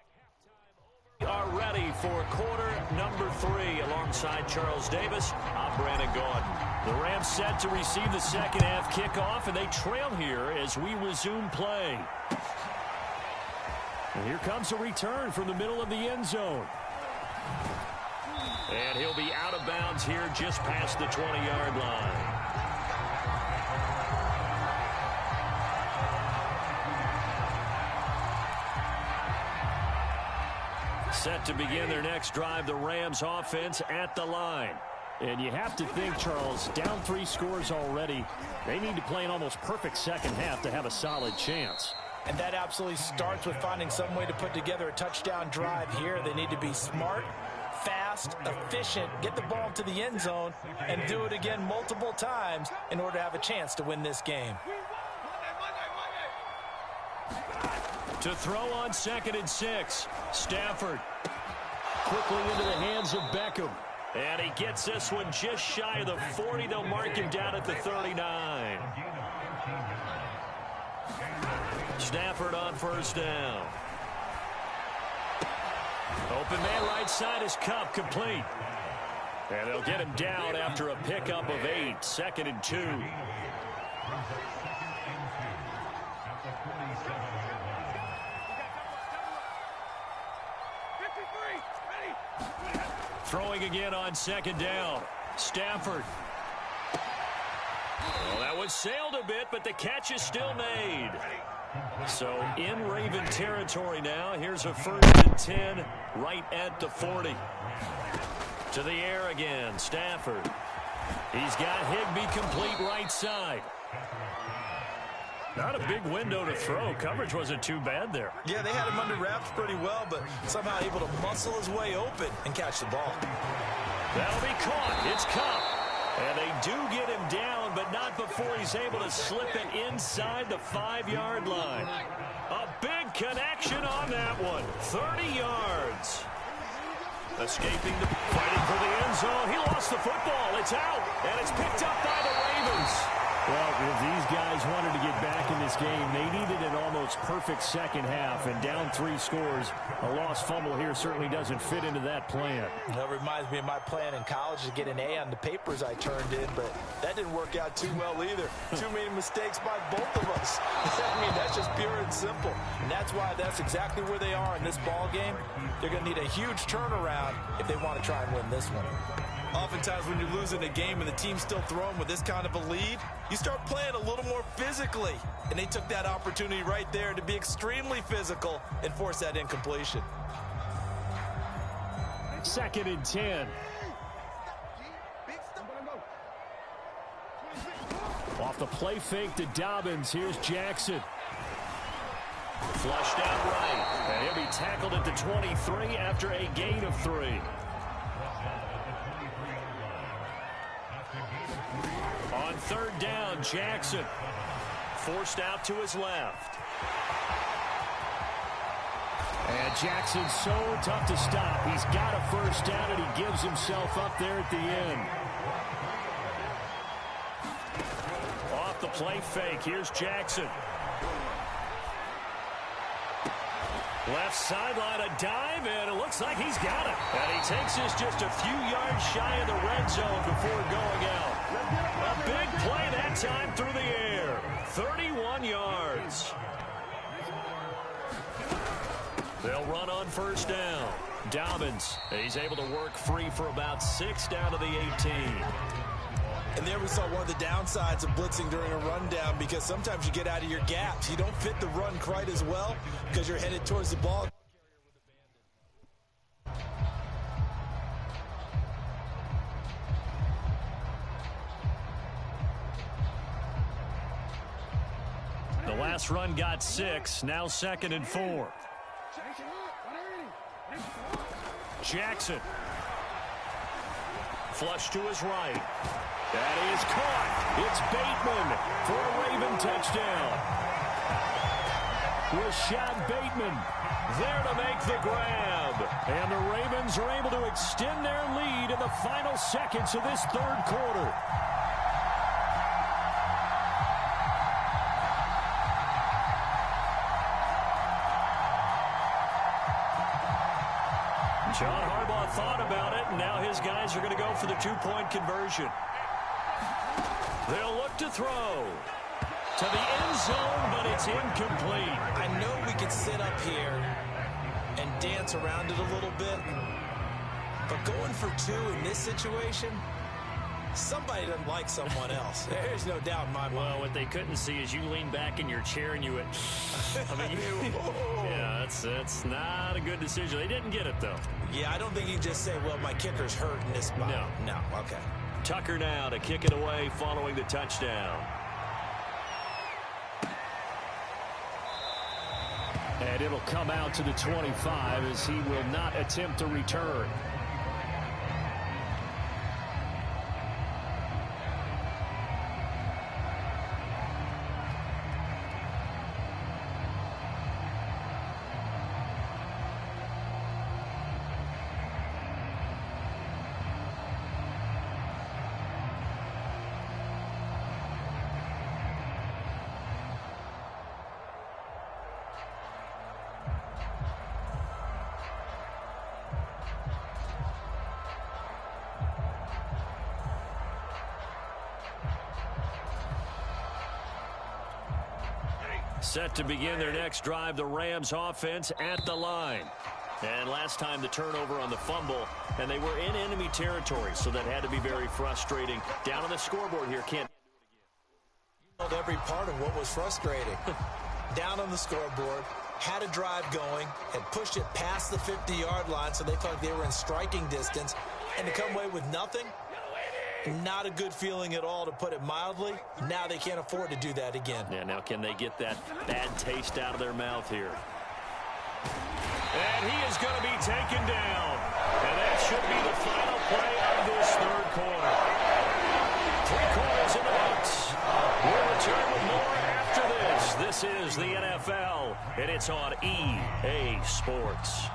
We are ready for quarter number 3. Alongside Charles Davis, I'm Brandon Gordon. The Rams set to receive the second half kickoff. And they trail here as we resume play. And here comes a return from the middle of the end zone. And he'll be out of bounds here just past the 20-yard line. Set to begin their next drive, the Rams offense at the line. And you have to think, Charles, down 3 scores already. They need to play an almost perfect second half to have a solid chance. And that absolutely starts with finding some way to put together a touchdown drive here. They need to be smart, fast, efficient, get the ball to the end zone, and do it again multiple times in order to have a chance to win this game. To throw on 2nd and 6. Stafford quickly into the hands of Beckham. And he gets this one just shy of the 40. They'll mark him down at the 39. Stafford on 1st down. Open man right side is Cup, complete. And they'll get him down after a pickup of 8. 2nd and 2. Throwing again on 2nd down. Stafford. Well, that was sailed a bit, but the catch is still made. So in Raven territory now. Here's a 1st and 10 right at the 40. To the air again. Stafford. He's got Higbee complete right side. Not a big window to throw. Coverage wasn't too bad there. Yeah, they had him under wraps pretty well, but somehow able to muscle his way open and catch the ball. That'll be caught. It's Cup. And they do get him down, but not before he's able to slip it inside the 5-yard line. A big connection on that one. 30 yards. Escaping, fighting for the end zone. He lost the football. It's out, and it's picked up by the Ravens. Well, if these guys wanted to get back in this game, they needed an almost perfect second half, and down 3 scores. A lost fumble here certainly doesn't fit into that plan. That reminds me of my plan in college to get an A on the papers I turned in, but that didn't work out too well either. Too many mistakes by both of us. I mean, that's just pure and simple. And that's why that's exactly where they are in this ball game. They're going to need a huge turnaround if they want to try and win this one. Oftentimes when you're losing a game and the team's still throwing with this kind of a lead, you start playing a little more physically. And they took that opportunity right there to be extremely physical and force that incompletion. 2nd and 10. Off the play fake to Dobbins. Here's Jackson. Flushed out right. And he'll be tackled at the 23 after a gain of 3. On 3rd down, Jackson. Forced out to his left. And Jackson's so tough to stop. He's got a 1st down, and he gives himself up there at the end. Off the play fake, here's Jackson. Left sideline, a dive, and it looks like he's got it. And he takes this just a few yards shy of the red zone before going out. A big play that time through the air. 31 yards. They'll run on 1st down. Dobbins, he's able to work free for about 6 down to the 18. And there we saw one of the downsides of blitzing during a rundown, because sometimes you get out of your gaps. You don't fit the run quite as well because you're headed towards the ball. The last run got 6. Now 2nd and 4. Jackson. Flush to his right. That is caught. It's Bateman for a Raven touchdown. Rashad Bateman there to make the grab. And the Ravens are able to extend their lead in the final seconds of this 3rd quarter. John Harbaugh thought about it, and now his guys are going to go for the 2-point conversion. They'll look to throw to the end zone, but it's incomplete. I know we could sit up here and dance around it a little bit, but going for 2 in this situation, somebody doesn't like someone else. There's no doubt in my mind. Well, what they couldn't see is you lean back in your chair and you went, I mean, yeah, that's not a good decision. They didn't get it, though. Yeah, I don't think you can just say, well, my kicker's hurt in this spot. No, okay. Tucker now to kick it away following the touchdown. And it'll come out to the 25 as he will not attempt to return. Set to begin their next drive, the Rams offense at the line. And last time the turnover on the fumble, and they were in enemy territory, so that had to be very frustrating. Down on the scoreboard here, can't. Every part of what was frustrating. Down on the scoreboard, had a drive going, had pushed it past the 50-yard line, so they felt like they were in striking distance, and to come away with nothing, not a good feeling at all, to put it mildly. Now they can't afford to do that again. Yeah, now can they get that bad taste out of their mouth here? And he is going to be taken down. And that should be the final play of this third quarter. 3 quarters in the books. We'll return with more after this. This is the NFL, and it's on EA Sports.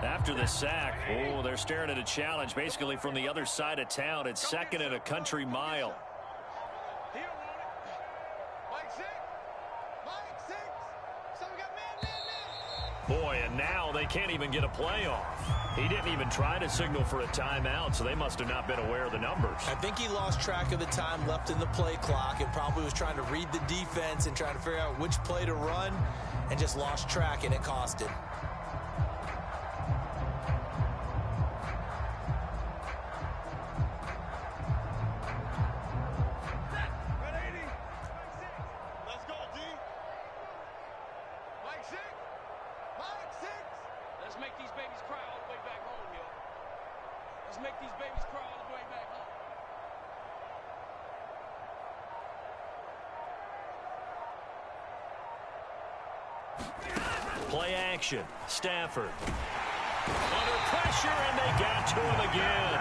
After the sack, they're staring at a challenge basically from the other side of town. It's second and a country mile. He don't want it. Mike six. Mike six. So we got man. Boy, and now they can't even get a play off. He didn't even try to signal for a timeout, so they must have not been aware of the numbers. I think he lost track of the time left in the play clock and probably was trying to read the defense and trying to figure out which play to run and just lost track, and it cost him. Play action. Stafford. Under pressure, and they got to him again.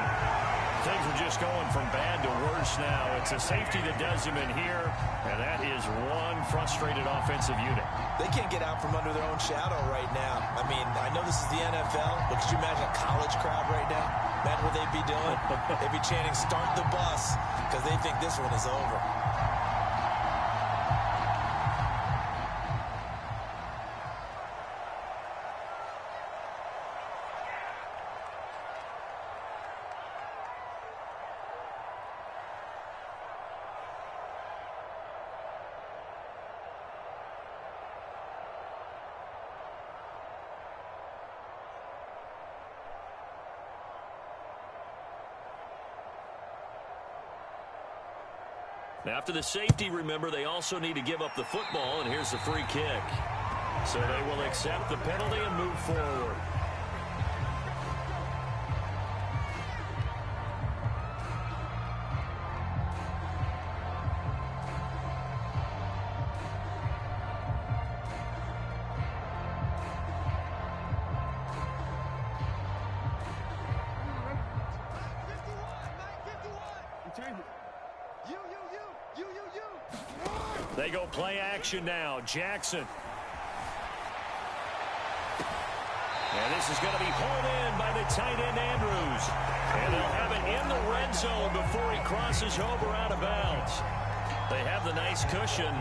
Things are just going from bad to worse now. It's a safety that does him in here, and that is one frustrated offensive unit. They can't get out from under their own shadow right now. I mean, I know this is the NFL, but could you imagine a college crowd right now? Imagine what they'd be doing. They'd be chanting, "Start the bus," because they think this one is over. After the safety, remember, they also need to give up the football, and here's the free kick. So they will accept the penalty and move forward. They go play action now. Jackson. And this is going to be hauled in by the tight end, Andrews. And they'll have it in the red zone before he crosses over out of bounds. They have the nice cushion.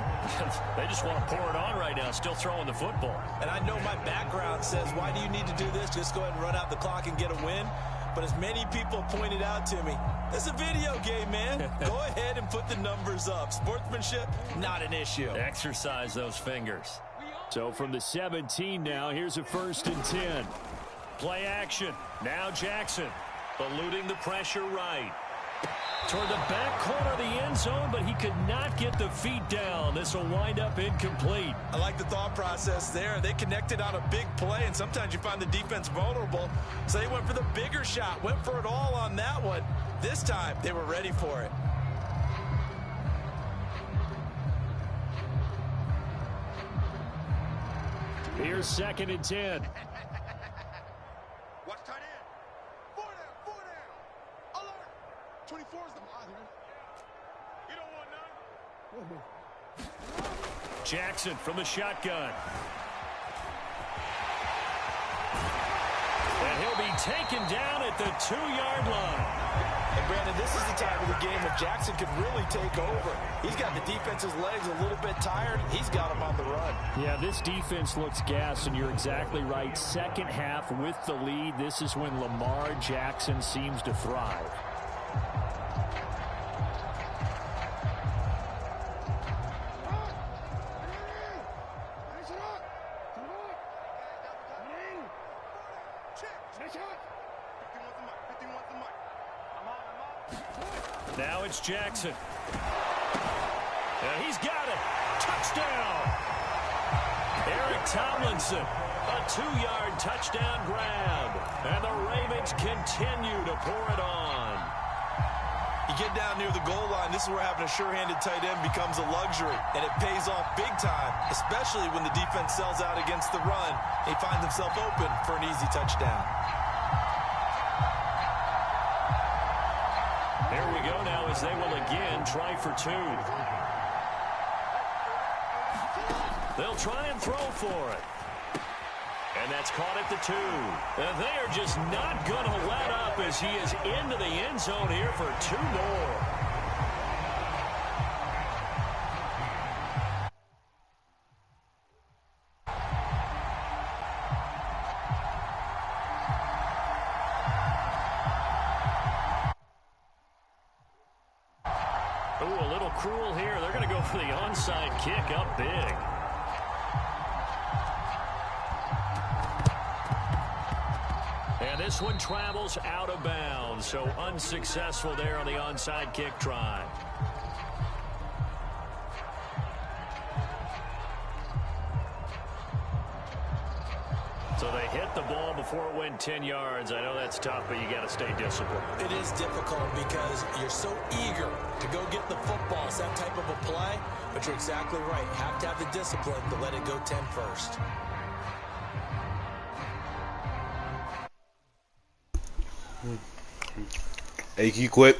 They just want to pour it on right now, still throwing the football. And I know my background says, why do you need to do this? Just go ahead and run out the clock and get a win. But as many people pointed out to me, this is a video game, man. Go ahead and put the numbers up. Sportsmanship, not an issue. Exercise those fingers. So from the 17 now, here's a 1st and 10. Play action. Now Jackson eluding the pressure right. Toward the back corner of the end zone, but he could not get the feet down. This will wind up incomplete. I like the thought process there. They connected on a big play, and sometimes you find the defense vulnerable. So they went for the bigger shot, went for it all on that one. This time, they were ready for it. Here's 2nd and 10. Watch tight end. 4 down. Alert. 24 is the line, man. You don't want none. Jackson from the shotgun. And he'll be taken down at the 2-yard line. And Brandon, this is the time of the game when Jackson could really take over. He's got the defense's legs a little bit tired. He's got them on the run. Yeah, this defense looks gassed, and you're exactly right. Second half with the lead, this is when Lamar Jackson seems to thrive. Now it's Jackson. And he's got it. Touchdown. Eric Tomlinson, a 2-yard touchdown grab. And the Ravens continue to pour it on. You get down near the goal line, this is where having a sure-handed tight end becomes a luxury. And it pays off big time, especially when the defense sells out against the run. He finds himself open for an easy touchdown. There we go now as they will again try for 2. They'll try and throw for it. And that's caught at the 2. And they are just not going to let up as he is into the end zone here for 2 more. Ooh, a little cruel here. They're going to go for the onside kick up big. And this one travels out of bounds, so unsuccessful there on the onside kick try. So they hit the ball before it went 10 yards. I know that's tough, but you got to stay disciplined. It is difficult because you're so eager to go get the football. It's that type of a play, but you're exactly right. You have to have the discipline to let it go 10 first. Hey, keep quick.